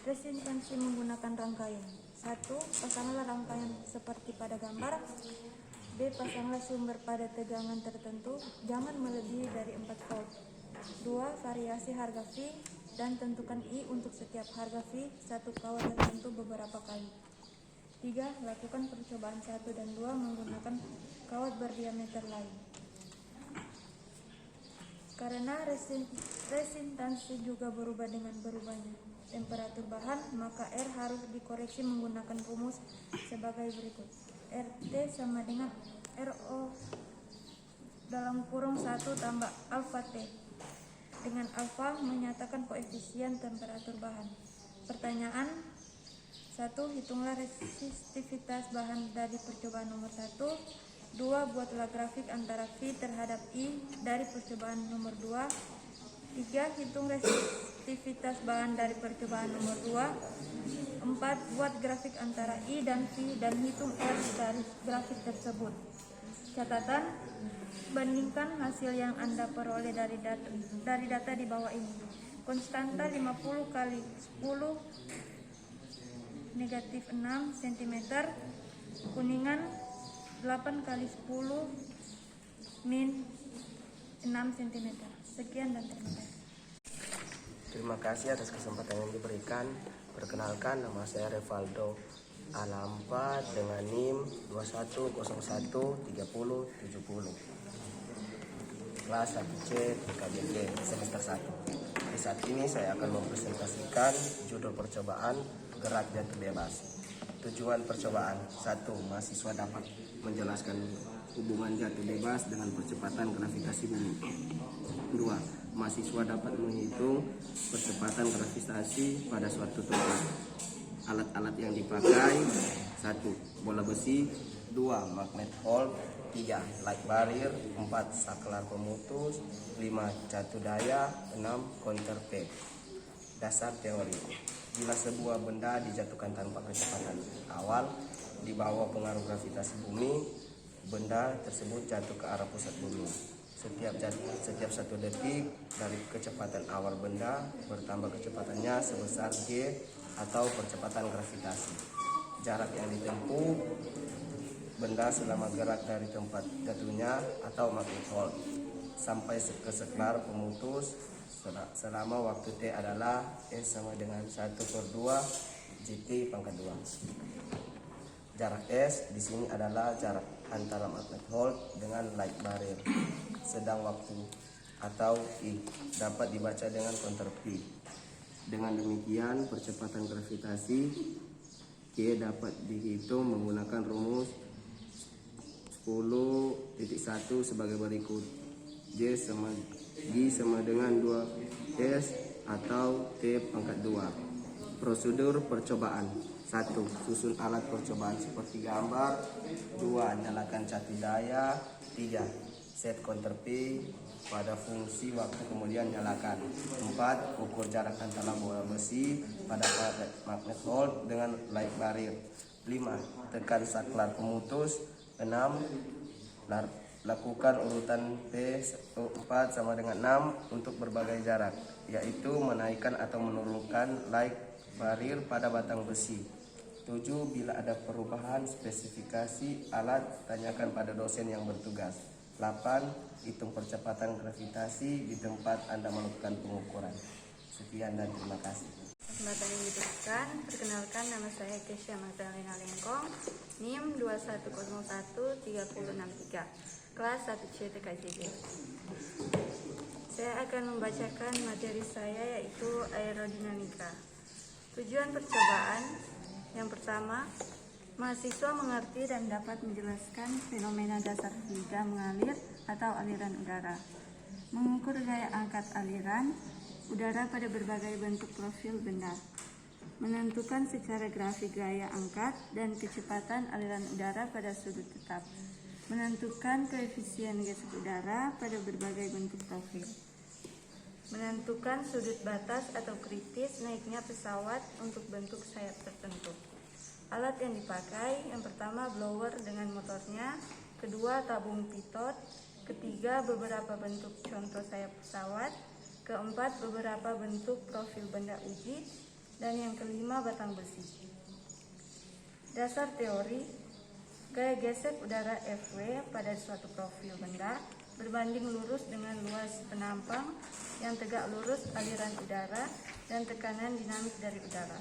resistansi menggunakan rangkaian. 1. Pasanglah rangkaian seperti pada gambar. B. Pasanglah sumber pada tegangan tertentu, jangan melebihi dari 4 volt. 2. Variasi harga V dan tentukan I untuk setiap harga V satu kawat tertentu beberapa kali. 3. Lakukan percobaan 1 dan 2 menggunakan kawat berdiameter lain. Karena resistansi juga berubah dengan berubahnya temperatur bahan, maka R harus dikoreksi menggunakan rumus sebagai berikut. RT sama dengan RO dalam kurung 1 tambah alfa T, dengan alfa menyatakan koefisien temperatur bahan. Pertanyaan: 1. Hitunglah resistivitas bahan dari percobaan nomor 1. 2. Buatlah grafik antara V terhadap I dari percobaan nomor 2. 3. Hitung resistivitas bahan dari percobaan nomor 2. 4. Buat grafik antara I dan V dan hitung R dari grafik tersebut. Catatan: bandingkan hasil yang Anda peroleh dari data di bawah ini. Konstanta 50 kali 10 negatif 6 cm, kuningan 8 kali 10 min 6 cm. Sekian dan terima kasih. Terima kasih atas kesempatan yang diberikan. Perkenalkan, nama saya Revaldo Alampa dengan NIM 21013070. kelas 1C PKBG semester 1. Di saat ini saya akan mempresentasikan judul percobaan gerak jatuh bebas. Tujuan percobaan: 1. Mahasiswa dapat menjelaskan hubungan jatuh bebas dengan percepatan gravitasi bumi. 2. Mahasiswa dapat menghitung percepatan gravitasi pada suatu tempat. Alat-alat yang dipakai: 1. Bola besi, 2. Magnet Hall, 3. Light barrier, 4. Saklar pemutus, 5. Catu daya, 6. Counter P. Dasar teori: bila sebuah benda dijatuhkan tanpa kecepatan awal di bawah pengaruh gravitasi bumi, benda tersebut jatuh ke arah pusat bumi. Setiap 1 detik dari kecepatan awal benda bertambah kecepatannya sebesar g atau percepatan gravitasi. Jarak yang ditempuh benda selama gerak dari tempat jatuhnya atau magnet hall sampai ke saklar pemutus selama waktu T adalah S sama dengan 1/2 GT pangkat 2. Jarak S di sini adalah jarak antara magnet hall dengan light barrier. Sedang waktu atau I dapat dibaca dengan counter P. Dengan demikian, percepatan gravitasi K dapat dihitung menggunakan rumus 10.1 sebagai berikut. G sama dengan 2S atau T pangkat 2. Prosedur percobaan: 1. Susun alat percobaan seperti gambar. 2. Nyalakan catu daya. 3. Set counter P pada fungsi waktu kemudian nyalakan. 4. Ukur jarak antara bola besi pada magnet hall dengan light barrier. 5. Tekan saklar pemutus. 6. Lakukan urutan P4 sama dengan 6 untuk berbagai jarak, yaitu menaikkan atau menurunkan light barrier pada batang besi. 7. Bila ada perubahan spesifikasi alat, tanyakan pada dosen yang bertugas. 8. Hitung percepatan gravitasi di tempat Anda melakukan pengukuran. Sekian dan terima kasih. Kesempatan yang diberikan, perkenalkan nama saya Kesha Magdalena Lengkong, NIM 21013063, kelas 1C TKJG. Saya akan membacakan materi saya, yaitu aerodinamika. Tujuan percobaan: yang pertama, mahasiswa mengerti dan dapat menjelaskan fenomena dasar fluida mengalir atau aliran udara, mengukur gaya angkat aliran udara pada berbagai bentuk profil benda, menentukan secara grafik gaya angkat dan kecepatan aliran udara pada sudut tetap, menentukan koefisien gesek udara pada berbagai bentuk profil, menentukan sudut batas atau kritis naiknya pesawat untuk bentuk sayap tertentu. Alat yang dipakai: yang pertama blower dengan motornya, kedua tabung pitot, ketiga beberapa bentuk contoh sayap pesawat, keempat beberapa bentuk profil benda uji, dan yang kelima batang besi. Dasar teori: gaya gesek udara Fw pada suatu profil benda berbanding lurus dengan luas penampang yang tegak lurus aliran udara dan tekanan dinamik dari udara.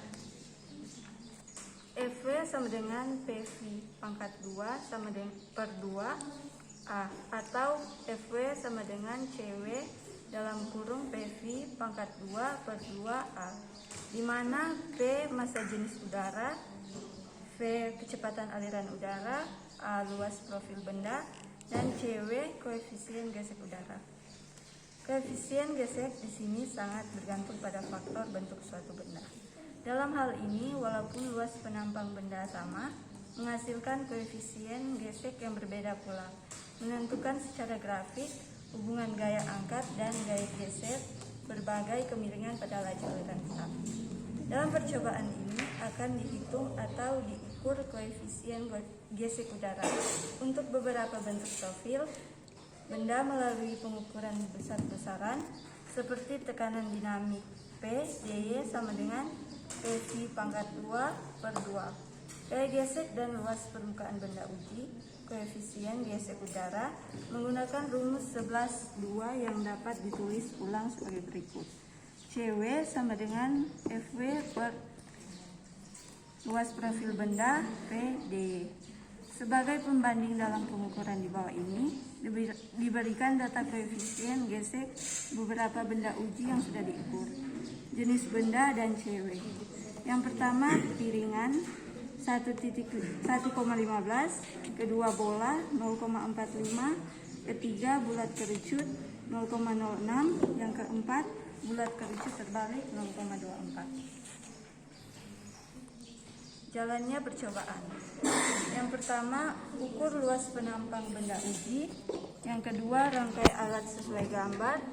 Fw sama dengan PV pangkat 2 sama dengan per 2A, atau Fw sama dengan Cw dalam kurung PV pangkat 2 per 2A, di mana P massa jenis udara, V kecepatan aliran udara, A luas profil benda, dan Cw koefisien gesek udara. Koefisien gesek di sini sangat bergantung pada faktor bentuk suatu benda. Dalam hal ini, walaupun luas penampang benda sama, menghasilkan koefisien gesek yang berbeda pula. Menentukan secara grafik hubungan gaya angkat dan gaya gesek berbagai kemiringan pada laju aliran tetap. Dalam percobaan ini akan dihitung atau diukur koefisien gesek udara untuk beberapa bentuk profil benda melalui pengukuran besar-besaran seperti tekanan dinamik P, dy sama dengan PV pangkat 2 per 2. Gaya gesek dan luas permukaan benda uji, koefisien gesek udara, menggunakan rumus 11.2 yang dapat ditulis ulang sebagai berikut. Cw sama dengan Fw per luas profil benda P dy. Sebagai pembanding dalam pengukuran di bawah ini, diberikan data koefisien gesek beberapa benda uji yang sudah diukur. Jenis benda dan CW. Yang pertama, piringan 1,15, kedua bola 0,45, ketiga bulat kerucut 0,06, yang keempat bulat kerucut terbalik 0,24. Jalannya percobaan. Yang pertama, ukur luas penampang benda uji. Yang kedua, rangkai alat sesuai gambar.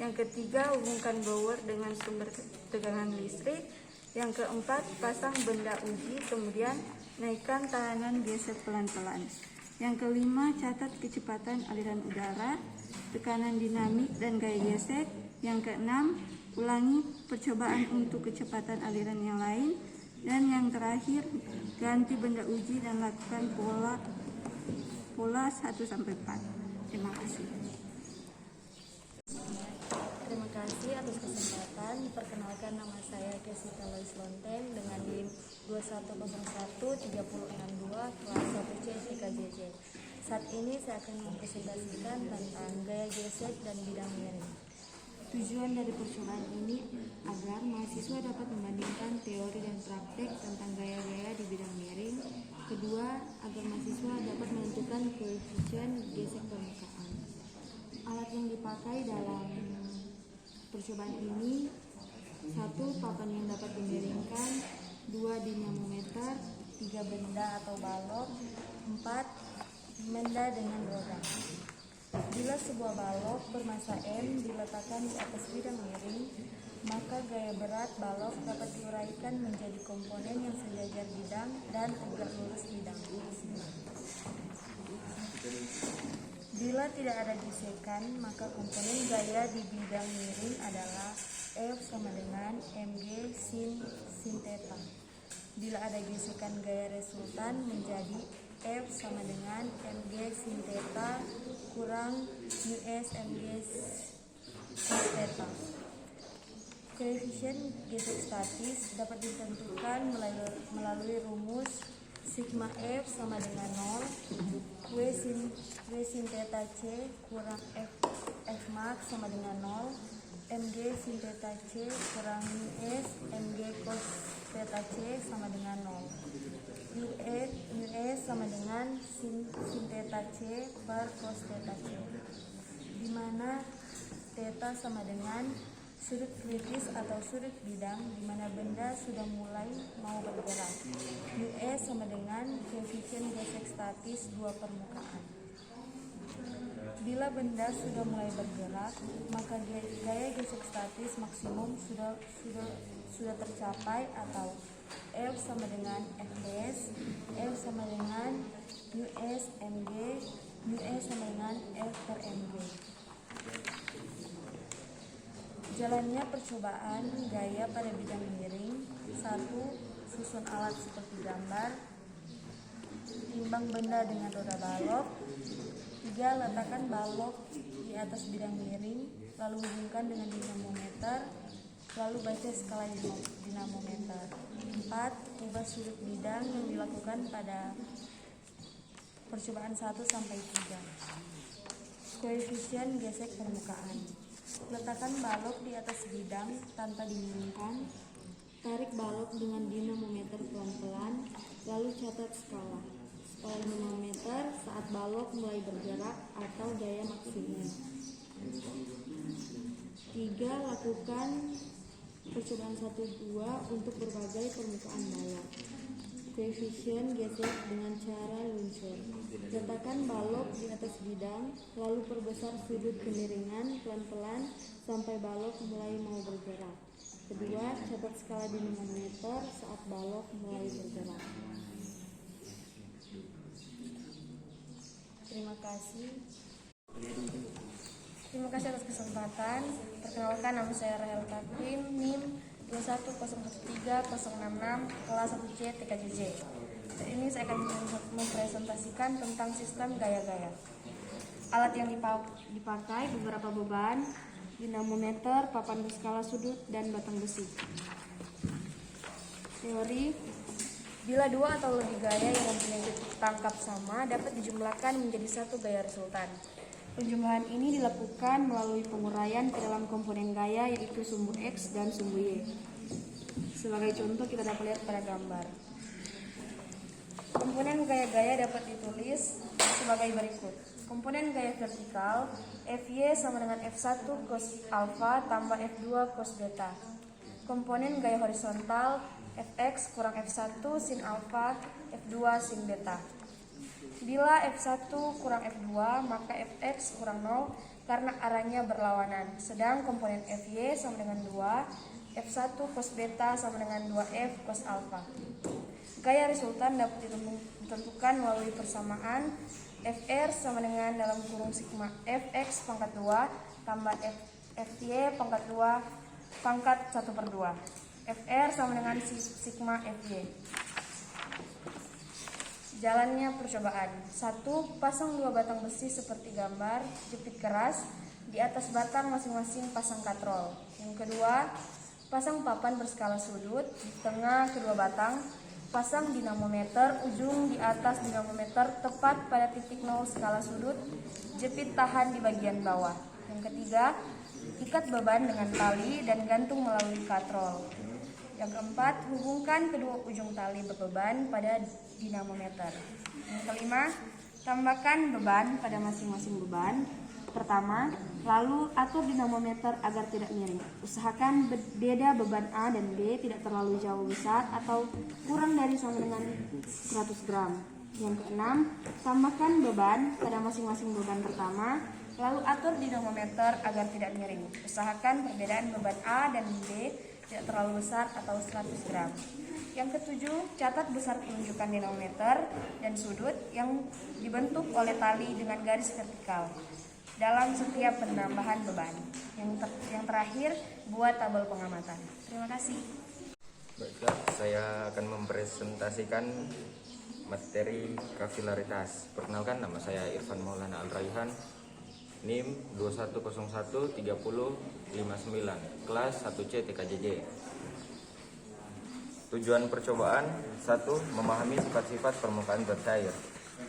Yang ketiga, hubungkan blower dengan sumber tegangan listrik. Yang keempat, pasang benda uji, kemudian naikkan tahanan gesek pelan-pelan. Yang kelima, catat kecepatan aliran udara, tekanan dinamik dan gaya gesek. Yang keenam, ulangi percobaan untuk kecepatan aliran yang lain. Dan yang terakhir, ganti benda uji dan lakukan pola 1-4. Terima kasih. Terima kasih atas kesempatan. Perkenalkan, nama saya Jessica Lois Lonteng dengan NIM 21013662 kelas 1C TKJJ. Saat ini saya akan mempresentasikan tentang gaya gesek dan bidang miring. Tujuan dari percobaan ini agar mahasiswa dapat membandingkan teori dan praktek tentang gaya-gaya di bidang miring. Kedua, agar mahasiswa dapat menentukan koefisien gesek permukaan. Alat yang dipakai dalam percobaan ini: 1. Papan yang dapat dimiringkan, 2. dinamometer, 3. Benda atau balok, 4. Benda dengan roda. Bila sebuah balok bermasa M diletakkan di atas bidang miring, maka gaya berat balok dapat diuraikan menjadi komponen yang sejajar bidang dan tegak lurus bidang. Bila tidak ada gesekan, maka komponen gaya di bidang miring adalah F sama dengan mg sin theta. Bila ada gesekan, gaya resultan menjadi F sama dengan mg sin theta kurang US mg cos theta. Koefisien gesek statis dapat ditentukan melalui rumus sigma F sama dengan 0, W sin theta C kurang F max sama dengan 0, mg sin theta C kurang US mg cos theta C sama dengan 0. US sama dengan sin theta C per cos theta C, di mana theta sama dengan sudut kritis atau sudut bidang di mana benda sudah mulai mau bergerak. US sama dengan koefisien gesek statis dua permukaan. Bila benda sudah mulai bergerak, maka gaya gesek statis maksimum sudah tercapai, atau F sama dengan Fs, F sama dengan US mg, US sama dengan F per mg. Jalannya percobaan gaya pada bidang miring. 1. Susun alat seperti gambar. Timbang benda dengan roda balok. 3. Letakkan balok di atas bidang miring, lalu hubungkan dengan dinamometer, lalu baca skala dinamometer. 4. Ubah sudut bidang yang dilakukan pada percobaan 1-3. Koefisien gesek permukaan. Letakkan balok di atas bidang tanpa dimiringkan. Tarik balok dengan dinamometer pelan-pelan, lalu catat skala dinamometer saat balok mulai bergerak atau gaya maksimum. 3. Lakukan percobaan 1-2 untuk berbagai permukaan balok. Koefisien gesek dengan cara luncur. Letakkan balok di atas bidang, lalu perbesar sudut kemiringan pelan-pelan sampai balok mulai mau bergerak. Kedua, catat skala dinamometer saat balok mulai bergerak. Terima kasih. Terima kasih atas kesempatan. Perkenalkan, nama saya Rahel Takrim, NIM 21013066 kelas 1C TKJJ. Ini saya akan mempresentasikan tentang sistem gaya-gaya. Alat yang dipakai beberapa beban, dinamometer, papan berskala sudut, dan batang besi. Teori: bila dua atau lebih gaya yang mempunyai tertangkap sama dapat dijumlahkan menjadi satu gaya resultan. Penjumlahan ini dilakukan melalui penguraian ke dalam komponen gaya yaitu sumbu X dan sumbu Y. Sebagai contoh kita dapat lihat pada gambar. Komponen gaya-gaya dapat ditulis sebagai berikut. Komponen gaya vertikal, Fy sama dengan F1 cos alfa tambah F2 cos beta. Komponen gaya horizontal, Fx kurang F1 sin alfa, F2 sin beta. Bila F1 kurang F2, maka Fx kurang 0 karena arahnya berlawanan. Sedang komponen Fy sama dengan 2, F1 cos beta sama dengan 2F cos alfa. Gaya resultan dapat ditentukan melalui persamaan Fr sama dengan dalam kurung sigma Fx pangkat 2 tambah Fy pangkat 2 pangkat 1/2. Fr sama dengan sigma Fy. Jalannya percobaan. 1. Pasang 2 batang besi seperti gambar, jepit keras. Di atas batang masing-masing pasang katrol. Yang kedua, pasang papan berskala sudut. Di tengah kedua batang, pasang dinamometer. Ujung di atas dinamometer tepat pada titik 0 skala sudut. Jepit tahan di bagian bawah. Yang ketiga, ikat beban dengan tali dan gantung melalui katrol. Yang keempat, hubungkan kedua ujung tali berbeban pada dinamometer. Yang kelima, tambahkan beban pada masing-masing beban. Pertama, lalu atur dinamometer agar tidak miring. Usahakan beda beban A dan B tidak terlalu jauh besar atau kurang dari sama dengan 100 gram. Yang keenam, tambahkan beban pada masing-masing beban pertama, lalu atur dinamometer agar tidak miring. Usahakan perbedaan beban A dan B tidak terlalu besar atau 100 gram. Yang ketujuh, catat besar penunjukan dinamometer dan sudut yang dibentuk oleh tali dengan garis vertikal dalam setiap penambahan beban. Yang terakhir, buat tabel pengamatan. Terima kasih. Baiklah, saya akan mempresentasikan materi kapilaritas. Perkenalkan, nama saya Irfan Maulana Al-Raihan, NIM 21013059, kelas 1C TKJJ. Tujuan percobaan: 1. Memahami sifat-sifat permukaan zat cair.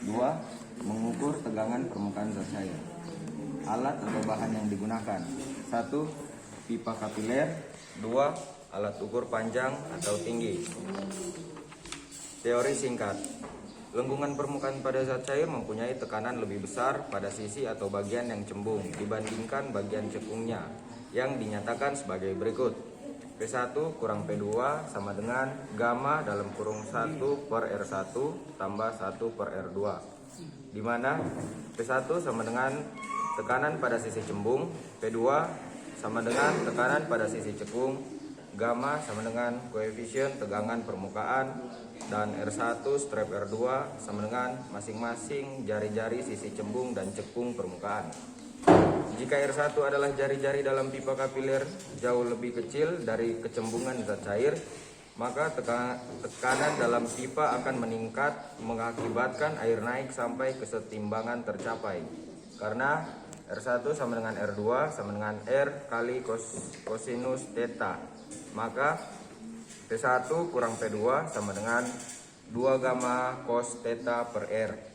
2. Mengukur tegangan permukaan zat cair. Alat atau bahan yang digunakan: 1. Pipa kapiler. 2. Alat ukur panjang atau tinggi. Teori singkat: lengkungan permukaan pada zat cair mempunyai tekanan lebih besar pada sisi atau bagian yang cembung dibandingkan bagian cekungnya, yang dinyatakan sebagai berikut. P1 kurang P2 sama dengan gamma dalam kurung 1/R1 tambah 1/R2, di mana P1 sama dengan tekanan pada sisi cembung, P2 sama dengan tekanan pada sisi cekung, gamma sama dengan koefisien tegangan permukaan, dan R1/R2 sama dengan masing-masing jari-jari sisi cembung dan cekung permukaan. Jika R1 adalah jari-jari dalam pipa kapiler jauh lebih kecil dari kecembungan zat cair, maka tekanan dalam pipa akan meningkat mengakibatkan air naik sampai kesetimbangan tercapai. Karena R1 sama dengan R2 sama dengan R kali kosinus theta, maka P1 kurang P2 sama dengan 2 gamma cos theta per R.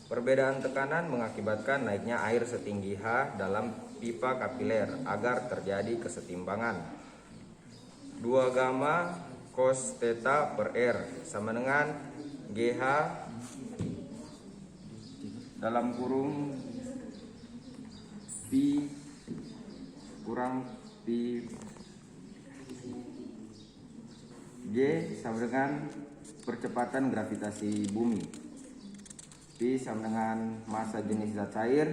Perbedaan tekanan mengakibatkan naiknya air setinggi H dalam pipa kapiler agar terjadi kesetimbangan. 2 gamma cos theta per R sama dengan GH dalam kurung Pi kurang Pi G sama dengan percepatan gravitasi bumi. P sama dengan massa jenis zat cair.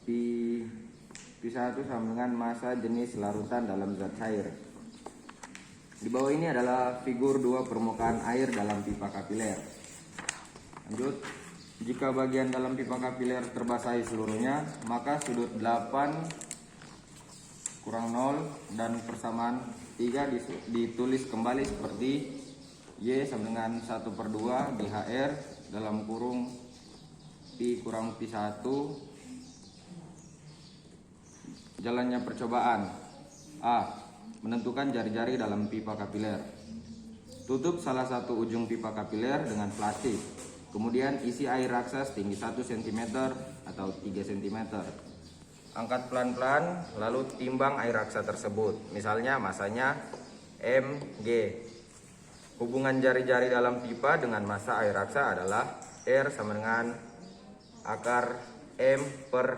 P1 sama dengan massa jenis larutan dalam zat cair. Di bawah ini adalah figur 2 permukaan air dalam pipa kapiler. Lanjut, jika bagian dalam pipa kapiler terbasahi seluruhnya, maka sudut 8 kurang 0 dan persamaan 3 ditulis kembali seperti Y sama dengan 1/2 GHR dalam kurung Pi kurang Pi1. Jalannya percobaan: A. Menentukan jari-jari dalam pipa kapiler. Tutup salah satu ujung pipa kapiler dengan plastik. Kemudian isi air raksa setinggi 1 cm atau 3 cm. Angkat pelan-pelan lalu timbang air raksa tersebut. Misalnya masanya mg. Hubungan jari-jari dalam pipa dengan massa air raksa adalah R sama dengan akar M per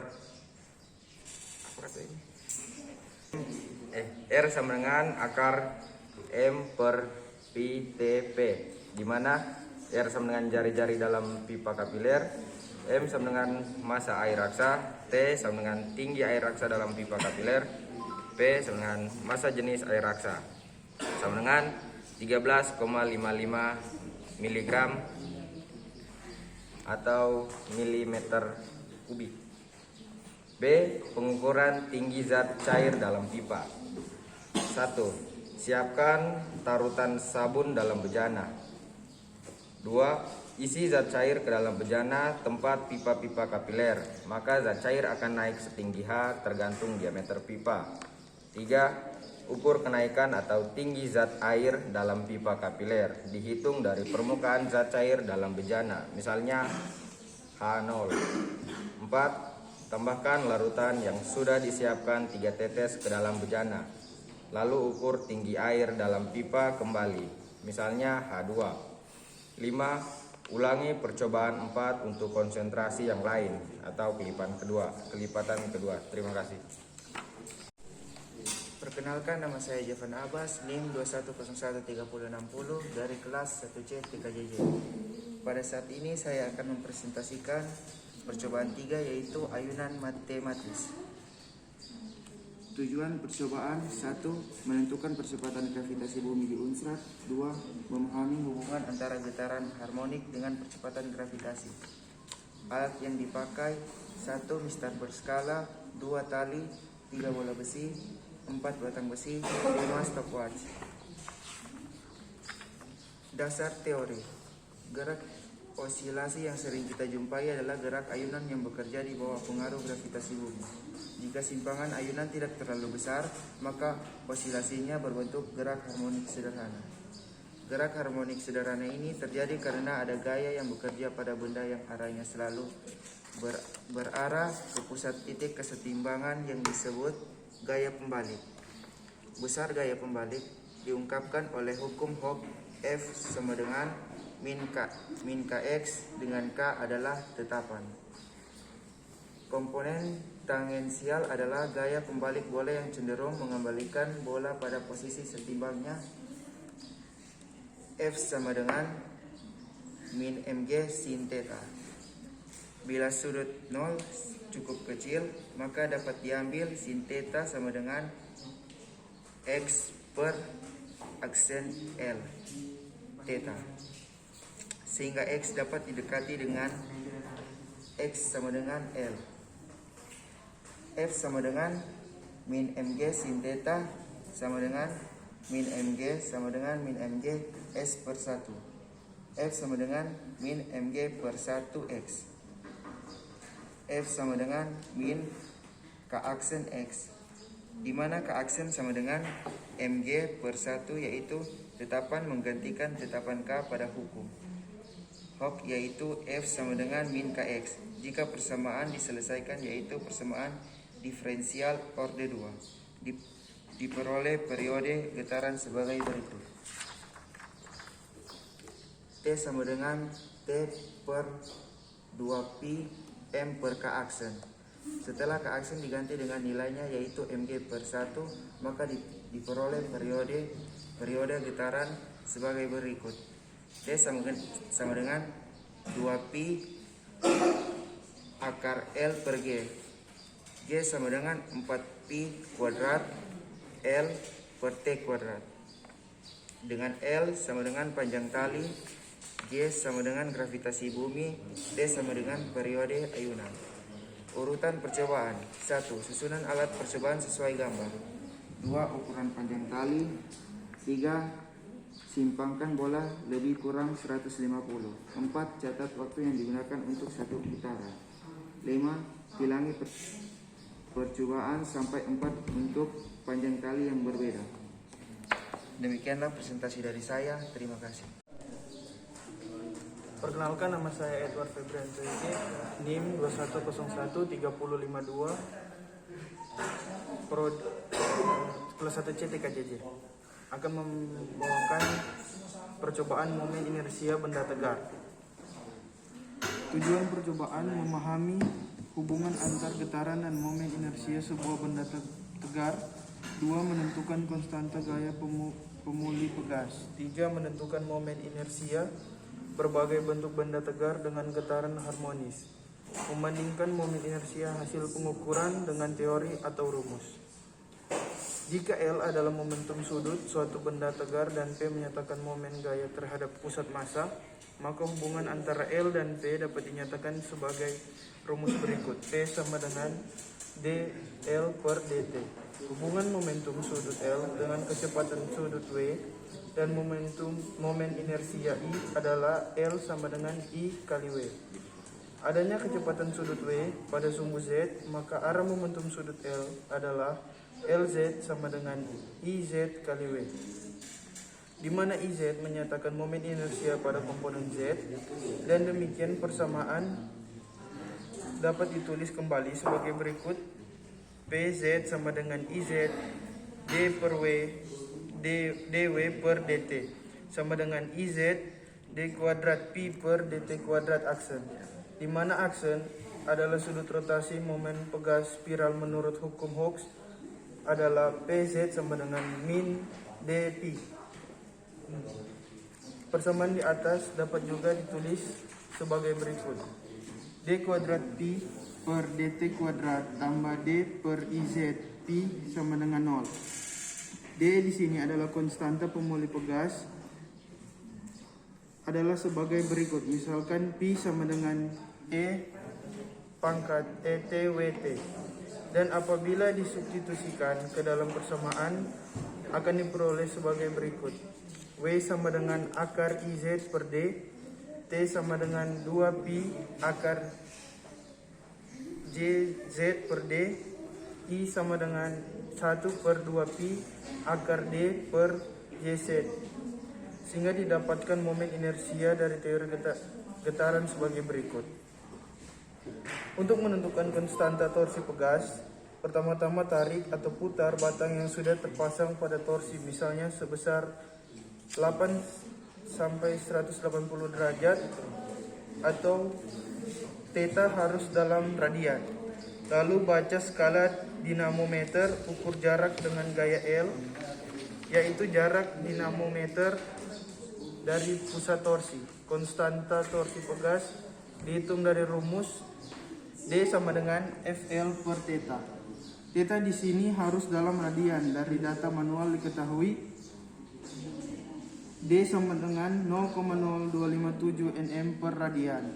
R sama dengan akar M per pi TP, di mana R sama dengan jari-jari dalam pipa kapiler, M sama dengan massa air raksa, T sama dengan tinggi air raksa dalam pipa kapiler, P sama dengan massa jenis air raksa, sama dengan 13,55 mg atau milimeter kubik. B. Pengukuran tinggi zat cair dalam pipa. 1. Siapkan tarutan sabun dalam bejana. 2. Isi zat cair ke dalam bejana tempat pipa-pipa kapiler, maka zat cair akan naik setinggi H tergantung diameter pipa. 3. Ukur kenaikan atau tinggi zat air dalam pipa kapiler, dihitung dari permukaan zat cair dalam bejana, misalnya H0. 4. Tambahkan larutan yang sudah disiapkan 3 tetes ke dalam bejana. Lalu ukur tinggi air dalam pipa kembali, misalnya H2. 5. Ulangi percobaan 4 untuk konsentrasi yang lain atau kelipatan kedua. Terima kasih. Perkenalkan, nama saya Javan Abbas, NIM 21013060 dari kelas 1C TKJJ. Pada saat ini saya akan mempresentasikan percobaan 3 yaitu ayunan matematis. Tujuan percobaan: 1. Menentukan percepatan gravitasi bumi di unsur. 2. Memahami hubungan antara getaran harmonik dengan percepatan gravitasi. Alat yang dipakai: 1. Mistar berskala, 2. Tali, 3. bola besi, 4. batang besi, 5. stopwatch. Dasar teori: gerak osilasi yang sering kita jumpai adalah gerak ayunan yang bekerja di bawah pengaruh gravitasi bumi. Jika simpangan ayunan tidak terlalu besar, maka osilasinya berbentuk gerak harmonik sederhana. Gerak harmonik sederhana ini terjadi karena ada gaya yang bekerja pada benda yang arahnya selalu berarah ke pusat titik kesetimbangan yang disebut gaya pembalik. Besar gaya pembalik diungkapkan oleh hukum Hooke. F sama dengan min kx dengan k adalah tetapan. Komponen tangensial adalah gaya pembalik bola yang cenderung mengembalikan bola pada posisi setimbangnya. F sama dengan min mg sin theta. Bila sudut 0 cukup kecil, maka dapat diambil sin theta sama dengan x per aksen L theta, sehingga x dapat didekati dengan x sama dengan L. F sama dengan min mg sin theta sama dengan min mg sama dengan min mg s per 1. F sama dengan min mg per 1x. F sama dengan min k aksen x, di mana k aksen sama dengan mg per 1, yaitu tetapan menggantikan tetapan k pada hukum Hooke, yaitu F sama dengan min kx. Jika persamaan diselesaikan, yaitu persamaan diferensial orde 2, diperoleh periode getaran sebagai berikut. T sama dengan T per 2pi M per K aksen. Setelah K aksen diganti dengan nilainya yaitu mg per 1, maka diperoleh periode getaran sebagai berikut. T sama dengan 2pi akar L per G. G sama dengan 4pi kuadrat L per T kuadrat. Dengan L sama dengan panjang tali, G sama dengan gravitasi bumi, T sama dengan periode ayunan. Urutan percobaan: 1. Susunan alat percobaan sesuai gambar. 2. Ukuran panjang tali. 3. Simpangkan bola lebih kurang 150. 4. Catat waktu yang digunakan untuk satu putaran. 5. Bilangi percobaan sampai 4 untuk panjang tali yang berbeda. Demikianlah presentasi dari saya. Terima kasih. Perkenalkan, nama saya Edward Febrianto NIM 21013052 kelas 1C TKJJ. Akan membawakan percobaan momen inersia benda tegar. Tujuan percobaan memahami hubungan antar getaran dan momen inersia sebuah benda tegar. 2. Menentukan konstanta gaya pemuli pegas. 3. Menentukan momen inersia berbagai bentuk benda tegar dengan getaran harmonis. Membandingkan momen inersia hasil pengukuran dengan teori atau rumus. Jika L adalah momentum sudut suatu benda tegar dan P menyatakan momen gaya terhadap pusat massa, maka hubungan antara L dan P dapat dinyatakan sebagai rumus berikut. P sama dengan dL per dt. Hubungan momentum sudut L dengan kecepatan sudut W dan momen inersia I adalah L sama dengan I kali W. Adanya kecepatan sudut W pada sumbu Z, maka arah momentum sudut L adalah LZ sama dengan IZ kali W. Di mana IZ menyatakan momen inersia pada komponen Z, dan demikian persamaan dapat ditulis kembali sebagai berikut. PZ sama dengan IZ D per W dW per dt sama dengan IZ D kuadrat Pi per dt kuadrat aksen, di mana aksen adalah sudut rotasi momen pegas spiral menurut hukum Hooke adalah PZ sama dengan min dP. Persamaan di atas dapat juga ditulis sebagai berikut. D kuadrat Pi per dt kuadrat tambah D per IZ Pi sama dengan 0. D di sini adalah konstanta pemuli pegas adalah sebagai berikut. Misalkan Pi sama dengan E pangkat ETWT. Dan apabila disubstitusikan ke dalam persamaan akan diperoleh sebagai berikut. W sama dengan akar IZ per D. T sama dengan 2 Pi akar JZ per D. I sama dengan 1 per 2 Pi akar D per JZ, sehingga didapatkan momen inersia dari teori getaran sebagai berikut. Untuk menentukan konstanta torsi pegas, pertama-tama tarik atau putar batang yang sudah terpasang pada torsi, misalnya sebesar 8 sampai 180 derajat atau theta harus dalam radian. Lalu baca skala dinamometer, ukur jarak dengan gaya L, yaitu jarak dinamometer dari pusat torsi. Konstanta torsi pegas dihitung dari rumus D sama dengan FL per theta. Theta di sini harus dalam radian. Dari data manual diketahui D sama dengan 0,0257 Nm per radian.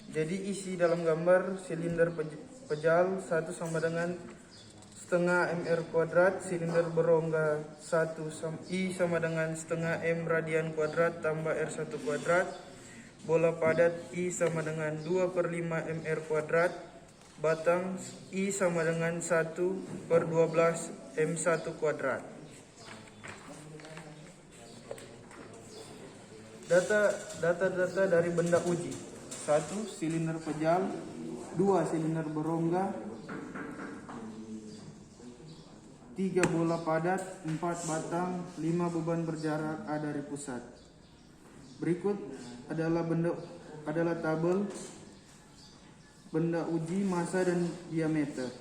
Jadi isi dalam gambar silinder pejal 1 sama dengan setengah mr kuadrat, silinder berongga 1 I sama dengan setengah m radian kuadrat tambah r1 kuadrat, bola padat I sama dengan 2 per 5 mr kuadrat, batang I sama dengan 1 per 12 m1 kuadrat. Data dari benda uji: 1. Silinder pejal. 2. Silinder berongga. 3. Bola padat. 4. Batang. 5. Beban berjarak A dari pusat. Berikut adalah tabel benda uji, massa dan diameter.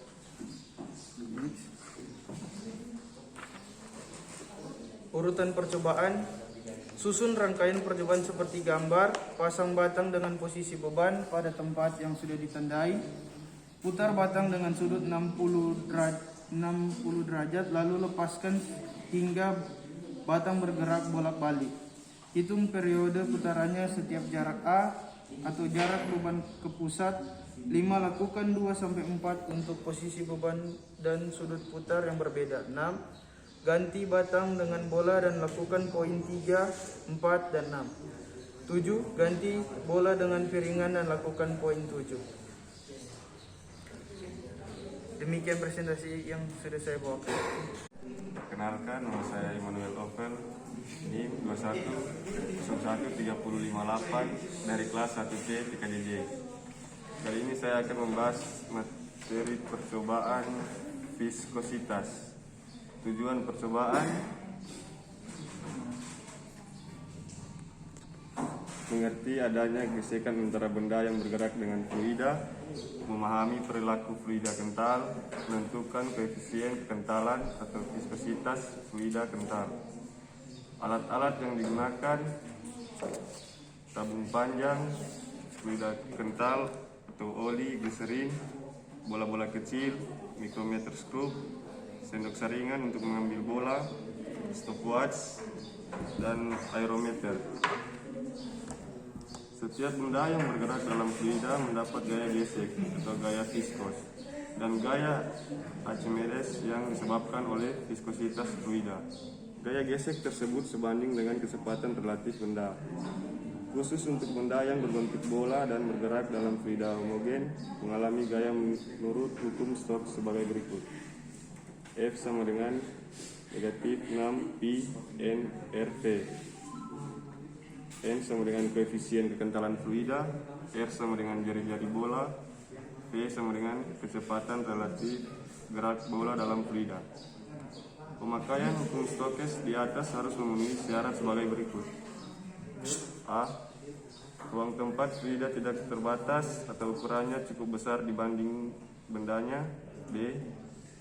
Urutan percobaan: susun rangkaian percobaan seperti gambar, pasang batang dengan posisi beban pada tempat yang sudah ditandai, putar batang dengan sudut 60 derajat, lalu lepaskan hingga batang bergerak bolak-balik. Hitung periode putarannya setiap jarak A atau jarak beban ke pusat. 5. Lakukan 2-4 untuk posisi beban dan sudut putar yang berbeda. 6. Ganti batang dengan bola dan lakukan poin 3, 4, dan 6. 7. Ganti bola dengan piringan dan lakukan poin 7. Demikian presentasi yang sudah saya bawakan. Perkenalkan, nama saya Immanuel Ovel, NIM 21013058 dari kelas 1C TKJJ. Kali ini saya akan membahas materi percobaan viskositas. Tujuan percobaan mengerti adanya gesekan antara benda yang bergerak dengan fluida, memahami perilaku fluida kental, menentukan koefisien kekentalan atau viskositas fluida kental. Alat-alat yang digunakan: tabung panjang, fluida kental atau oli, gliserin, bola-bola kecil, mikrometer skrup, sendok saringan untuk mengambil bola, stopwatch, dan aerometer. Setiap benda yang bergerak dalam fluida mendapat gaya gesek atau gaya viskos dan gaya Archimedes yang disebabkan oleh viskositas fluida. Gaya gesek tersebut sebanding dengan kecepatan relatif benda. Khusus untuk benda yang berbentuk bola dan bergerak dalam fluida homogen mengalami gaya menurut hukum Stokes sebagai berikut. F sama dengan negatif 6 pi n RV. N sama dengan koefisien kekentalan fluida, R sama dengan jari-jari bola, V sama dengan kecepatan relatif gerak bola dalam fluida. Pemakaian hukum Stokes di atas harus memenuhi syarat sebagai berikut. A. Ruang tempat fluida tidak terbatas atau ukurannya cukup besar dibanding bendanya. B.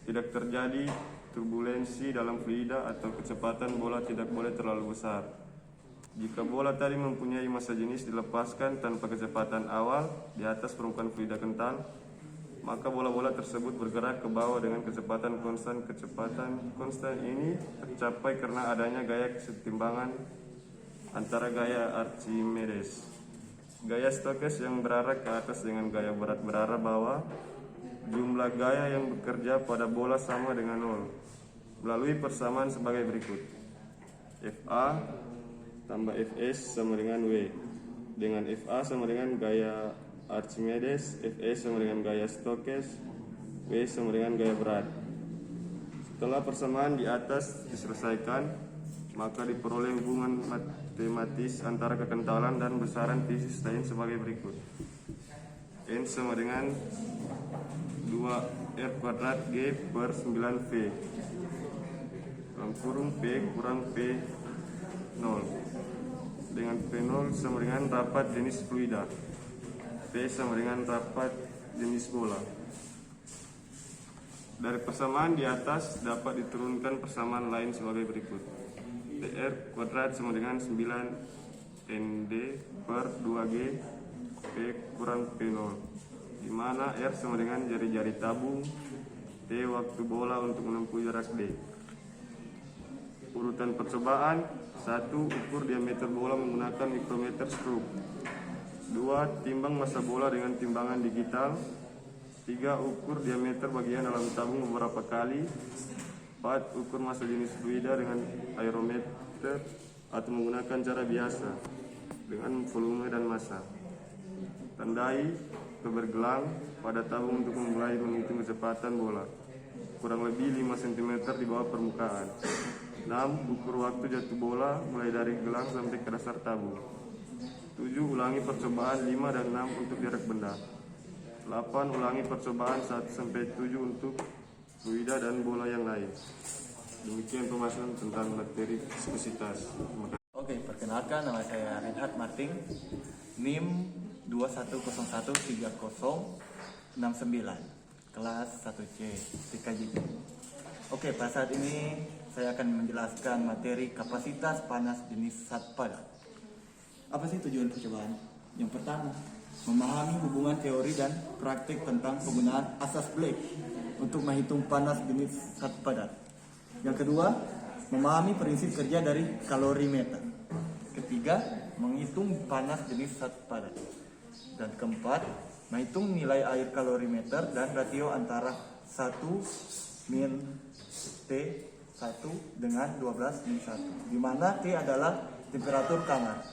Tidak terjadi turbulensi dalam fluida atau kecepatan bola tidak boleh terlalu besar. Jika bola tadi mempunyai massa jenis dilepaskan tanpa kecepatan awal di atas permukaan fluida kental, maka bola-bola tersebut bergerak ke bawah dengan kecepatan konstan. Kecepatan konstan ini tercapai karena adanya gaya kesetimbangan antara gaya Archimedes, gaya Stokes yang berarah ke atas dengan gaya berat berarah bawah. Jumlah gaya yang bekerja pada bola sama dengan 0 melalui persamaan sebagai berikut. FA tambah Fs sama dengan W, dengan Fa sama dengan gaya Archimedes, Fs sama dengan gaya Stokes, W sama dengan gaya berat. Setelah persamaan di atas diselesaikan, maka diperoleh hubungan matematis antara kekentalan dan besaran fisis lain sebagai berikut. N sama dengan 2R kuadrat G per 9V dalam kurung P kurang P0, dengan P0 sama dengan rapat jenis fluida, P sama dengan rapat jenis bola. Dari persamaan di atas dapat diturunkan persamaan lain sebagai berikut. PR kuadrat sama dengan 9ND per 2G P kurang P0, di mana R sama dengan jari-jari tabung, T waktu bola untuk menempuh jarak D. Urutan percobaan: 1. Ukur diameter bola menggunakan mikrometer skrup. 2. Timbang massa bola dengan timbangan digital. 3. Ukur diameter bagian dalam tabung beberapa kali. 4. Ukur massa jenis fluida dengan aerometer atau menggunakan cara biasa dengan volume dan massa. Tandai kebergelang pada tabung untuk memulai menghitung kecepatan bola, kurang lebih 5 cm di bawah permukaan. 6. Ukur waktu jatuh bola mulai dari gelang sampai ke dasar tabung. 7. Ulangi percobaan 5 dan 6 untuk jarak benda. 8. Ulangi percobaan 1-7 untuk fluida dan bola yang lain. Demikian pembahasan tentang materi viskositas. Oke, perkenalkan, nama saya Reinhard Martin, NIM 21013069, kelas 1C TKJJ. Oke, pada saat ini saya akan menjelaskan materi kapasitas panas jenis zat padat. Apa sih tujuan percobaan? Yang pertama, memahami hubungan teori dan praktik tentang penggunaan asas Blake untuk menghitung panas jenis zat padat. Yang kedua, memahami prinsip kerja dari kalorimeter. Ketiga, menghitung panas jenis zat padat. Dan keempat, menghitung nilai air kalorimeter dan rasio antara 1 min T 1 dengan 12 min 1, di mana T adalah temperatur kamar.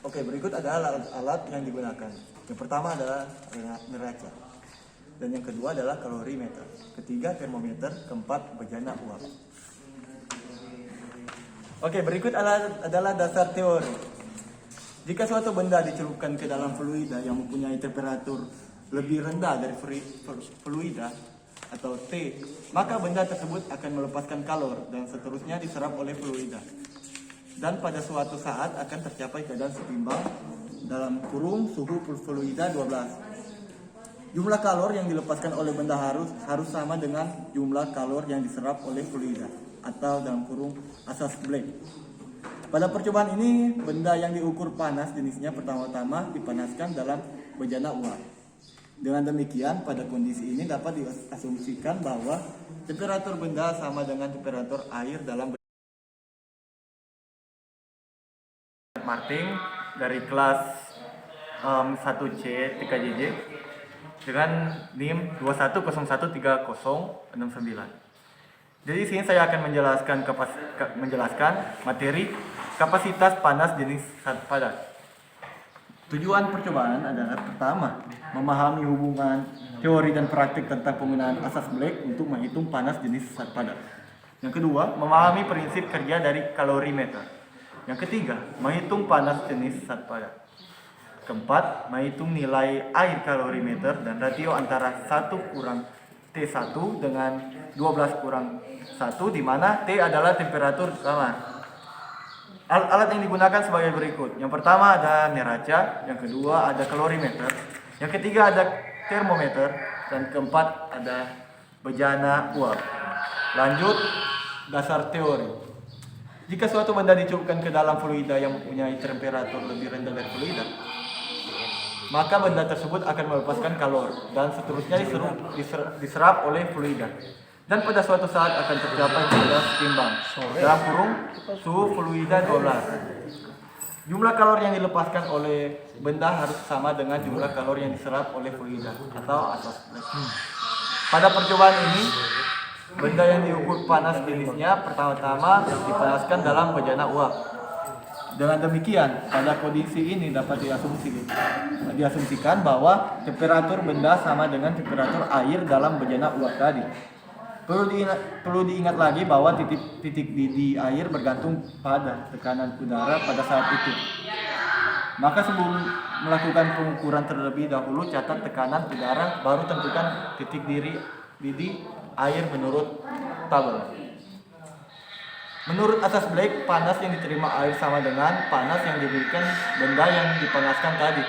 Oke, berikut adalah alat-alat yang digunakan. Yang pertama adalah neraca. dan yang kedua adalah kalorimeter. Ketiga termometer, keempat bejana uap. Oke, berikut adalah dasar teori. Jika suatu benda dicelupkan ke dalam fluida yang mempunyai temperatur lebih rendah dari fluida atau T, maka benda tersebut akan melepaskan kalor dan seterusnya diserap oleh fluida. Dan pada suatu saat akan tercapai keadaan setimbang dalam kurung suhu fluida 12. Jumlah kalor yang dilepaskan oleh benda harus sama dengan jumlah kalor yang diserap oleh fluida atau dalam kurung asas Black. Pada percobaan ini, benda yang diukur panas jenisnya pertama-tama dipanaskan dalam bejana uap. Dengan demikian, pada kondisi ini dapat diasumsikan bahwa temperatur benda sama dengan temperatur air dalam Martin dari kelas 1C TKJJ dengan NIM 21013069. Jadi sini saya akan menjelaskan materi kapasitas panas jenis zat padat. Tujuan percobaan adalah pertama, memahami hubungan teori dan praktik tentang penggunaan asas Black untuk menghitung panas jenis zat padat. Yang kedua, memahami prinsip kerja dari kalorimeter. Yang ketiga, menghitung panas jenis zat padat. Keempat, menghitung nilai air kalorimeter dan ratio antara 1 kurang T1 dengan 12 kurang 1, di mana T adalah temperatur kamar. Alat yang digunakan sebagai berikut. Yang pertama ada neraca, yang kedua ada kalorimeter, yang ketiga ada termometer, dan keempat ada bejana uap. Lanjut, dasar teori. Jika suatu benda dicelupkan ke dalam fluida yang mempunyai temperatur lebih rendah dari fluida, maka benda tersebut akan melepaskan kalor dan seterusnya diserap oleh fluida. Dan pada suatu saat akan tercapai keadaan setimbang dalam kurung suhu fluida 12. Jumlah kalor yang dilepaskan oleh benda harus sama dengan jumlah kalor yang diserap oleh fluida atau asas Black. Pada percobaan ini, benda yang diukur panas jenisnya pertama-tama dipanaskan dalam bejana uap. Dengan demikian, pada kondisi ini dapat diasumsikan bahwa temperatur benda sama dengan temperatur air dalam bejana uap tadi. Perlu diingat lagi bahwa titik didih air bergantung pada tekanan udara pada saat itu. Maka sebelum melakukan pengukuran terlebih dahulu, catat tekanan udara, baru tentukan titik didih air menurut tabel. Menurut asas Black, panas yang diterima air sama dengan panas yang diberikan benda yang dipanaskan tadi.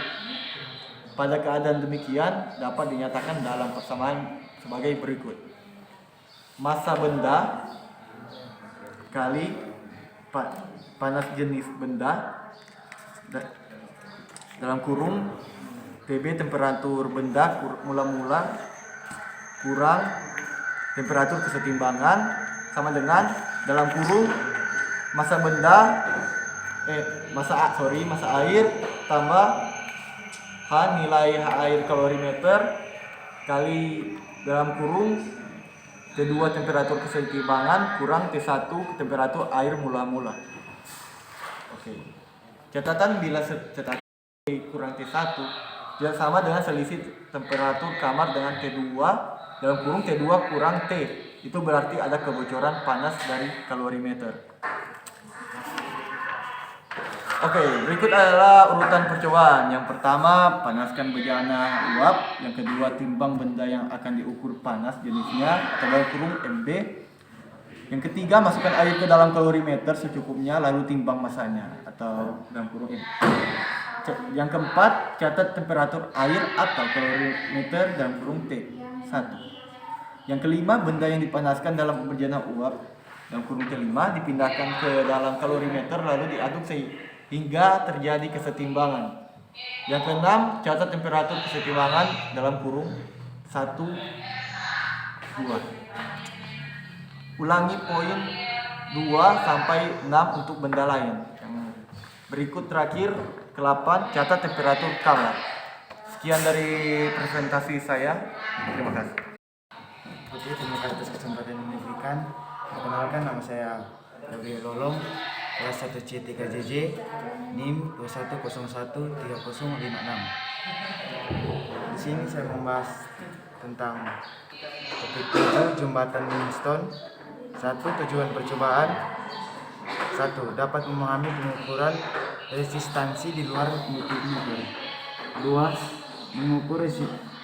Pada keadaan demikian, dapat dinyatakan dalam persamaan sebagai berikut. Massa benda kali panas jenis benda dalam kurung PB temperatur benda mula-mula kurang temperatur kesetimbangan sama dengan dalam kurung massa air tambah H nilai H air kalorimeter kali dalam kurung T2 temperatur kesetimbangan kurang T1 temperatur air mula-mula. Oke. Catatan bila catatan kurang T1 tidak sama dengan selisih temperatur kamar dengan T2 dalam kurung T2 kurang T. Itu berarti ada kebocoran panas dari kalorimeter. Oke, berikut adalah urutan percobaan. Yang pertama, panaskan bejana uap. Yang kedua, timbang benda yang akan diukur panas jenisnya atau dalam kurung MB. Yang ketiga, masukkan air ke dalam kalorimeter secukupnya lalu timbang masanya atau dalam kurung M. Yang keempat, catat temperatur air atau kalorimeter dalam kurung T1. Yang kelima, benda yang dipanaskan dalam bejana uap dalam kurung T5 dipindahkan ke dalam kalorimeter lalu diaduk hingga terjadi kesetimbangan. Yang keenam, catat temperatur kesetimbangan dalam kurung 1, 2. Ulangi poin 2 sampai 6 untuk benda lain. Yang berikut terakhir, ke-8, catat temperatur kamar. Sekian dari presentasi saya. Terima kasih. Oke, terima kasih atas kesempatan yang diberikan. Perkenalkan, nama saya Gabriel Lolong, kelas 1C TKJJ, NIM 21013056. Di sini saya membahas tentang topik 7 jembatan Winston. 1. Tujuan percobaan. 1. Dapat memahami pengukuran resistansi di luar multimeter. 2. Mengukur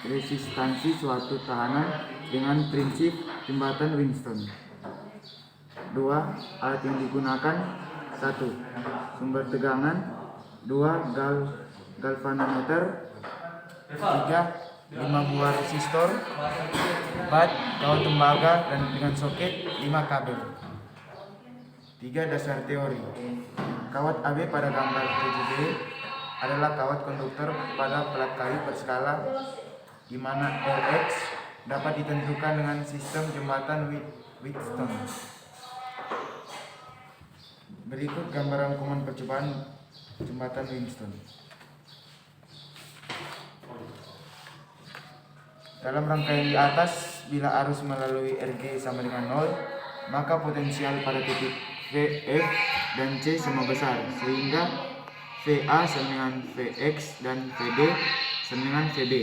resistansi suatu tahanan dengan prinsip jembatan Winston. 2. Alat yang digunakan. 1. Sumber tegangan. 2. Galvanometer. 3. 5 buah resistor. 4. Kawat tembaga dan dengan soket 5 kabel. 3. Dasar teori. Kawat AB pada gambar 7B adalah kawat konduktor pada plat kayu berskala di mana Rx dapat ditentukan dengan sistem jembatan Winston. Berikut gambar rangkuman percobaan jembatan Winston. Dalam rangkaian di atas, bila arus melalui Rg sama dengan 0, maka potensial pada titik V, F, dan C sama besar, sehingga VA sama dengan Vx dan Vd sama dengan Vb.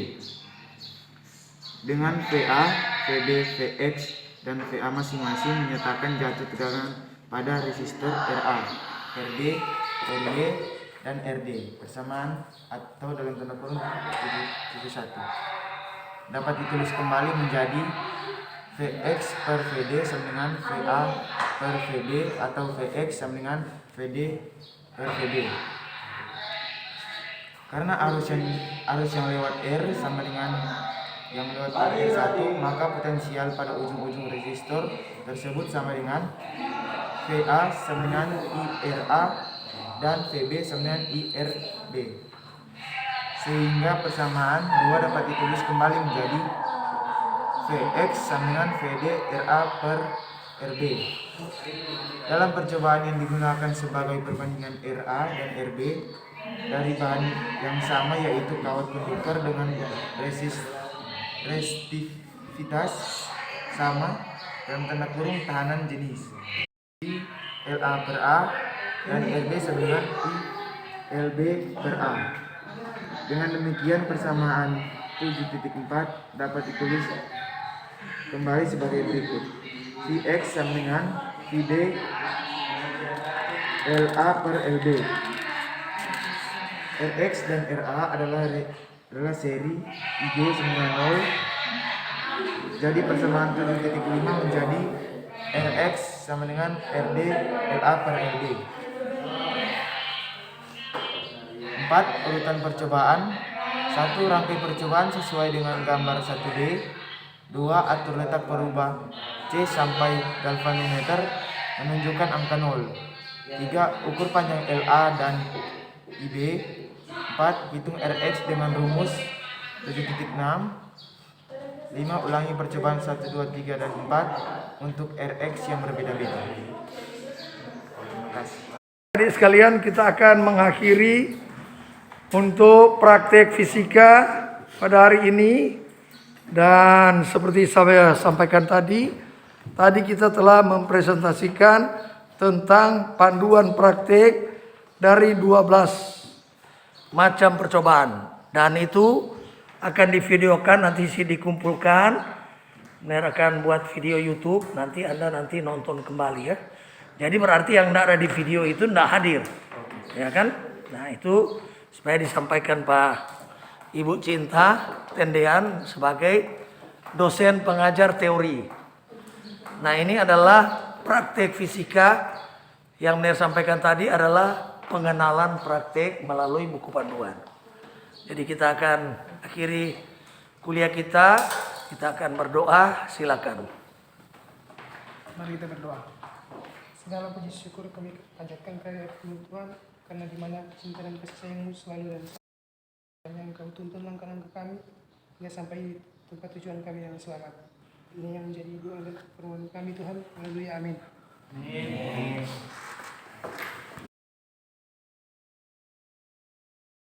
Dengan VA, Vb, Vx, dan VA masing-masing menyatakan jatuh tegangan pada resistor Ra, Rd, Rw, dan Rd bersamaan atau dalam tanda kurung 71. Dapat ditulis kembali menjadi Vx per Vd sama dengan Va per Vb atau Vx sama dengan Vd per Vb. Karena arus yang lewat R sama dengan yang lewat R1, maka potensial pada ujung-ujung resistor tersebut sama dengan Va sama dengan IRA dan Vb sama dengan IRB. Sehingga persamaan 2 dapat ditulis kembali menjadi Vx sama dengan Vd Ra per Rb. Dalam percobaan yang digunakan sebagai perbandingan Ra dan Rb dari bahan yang sama, yaitu kawat konduktor dengan resistivitas sama dalam tanda kurung tahanan jenis La per A dan Rb sama dengan Lb per A. Dengan demikian persamaan 7.4 dapat ditulis kembali sebagai berikut. Vx sama dengan Vd La per Lb. Rx dan Ra adalah seri Ig sama dengan 0. Jadi persamaan 7.5 menjadi Rx sama dengan Rd La per Lb. 4. Urutan percobaan. 1. Rangkai percobaan sesuai dengan gambar 1D. 2. Atur letak perubah C sampai galvanometer menunjukkan angka 0. 3. Ukur panjang LA dan IB. 4. Hitung Rx dengan rumus 7.6. 5. Ulangi percobaan 1, 2, 3, dan 4 untuk Rx yang berbeda-beda. Terima kasih. Adik sekalian, kita akan mengakhiri untuk praktek fisika pada hari ini. Dan seperti saya sampaikan tadi kita telah mempresentasikan tentang panduan praktek dari 12 macam percobaan. Dan itu akan divideokan, nanti dikumpulkan. Ner akan buat video YouTube, nanti Anda nonton kembali ya. Jadi berarti yang tidak ada di video itu tidak hadir, ya kan? Nah itu supaya disampaikan Pak Ibu Cinta Tendean sebagai dosen pengajar teori. Nah ini adalah praktek fisika yang Ner sampaikan tadi adalah pengenalan praktek melalui buku panduan. Jadi kita akan akhiri kuliah kita akan berdoa, silakan. Mari kita berdoa. Segala puji syukur kami panjatkan kepada Tuhan, karena di mana cinta dan kasih sayang-Mu selalu dan yang Kau tuntun langkah-langkah kami hingga sampai tempat tujuan kami yang selamat. Ini yang menjadi doa dan permohonan kami Tuhan. Haleluya, amin.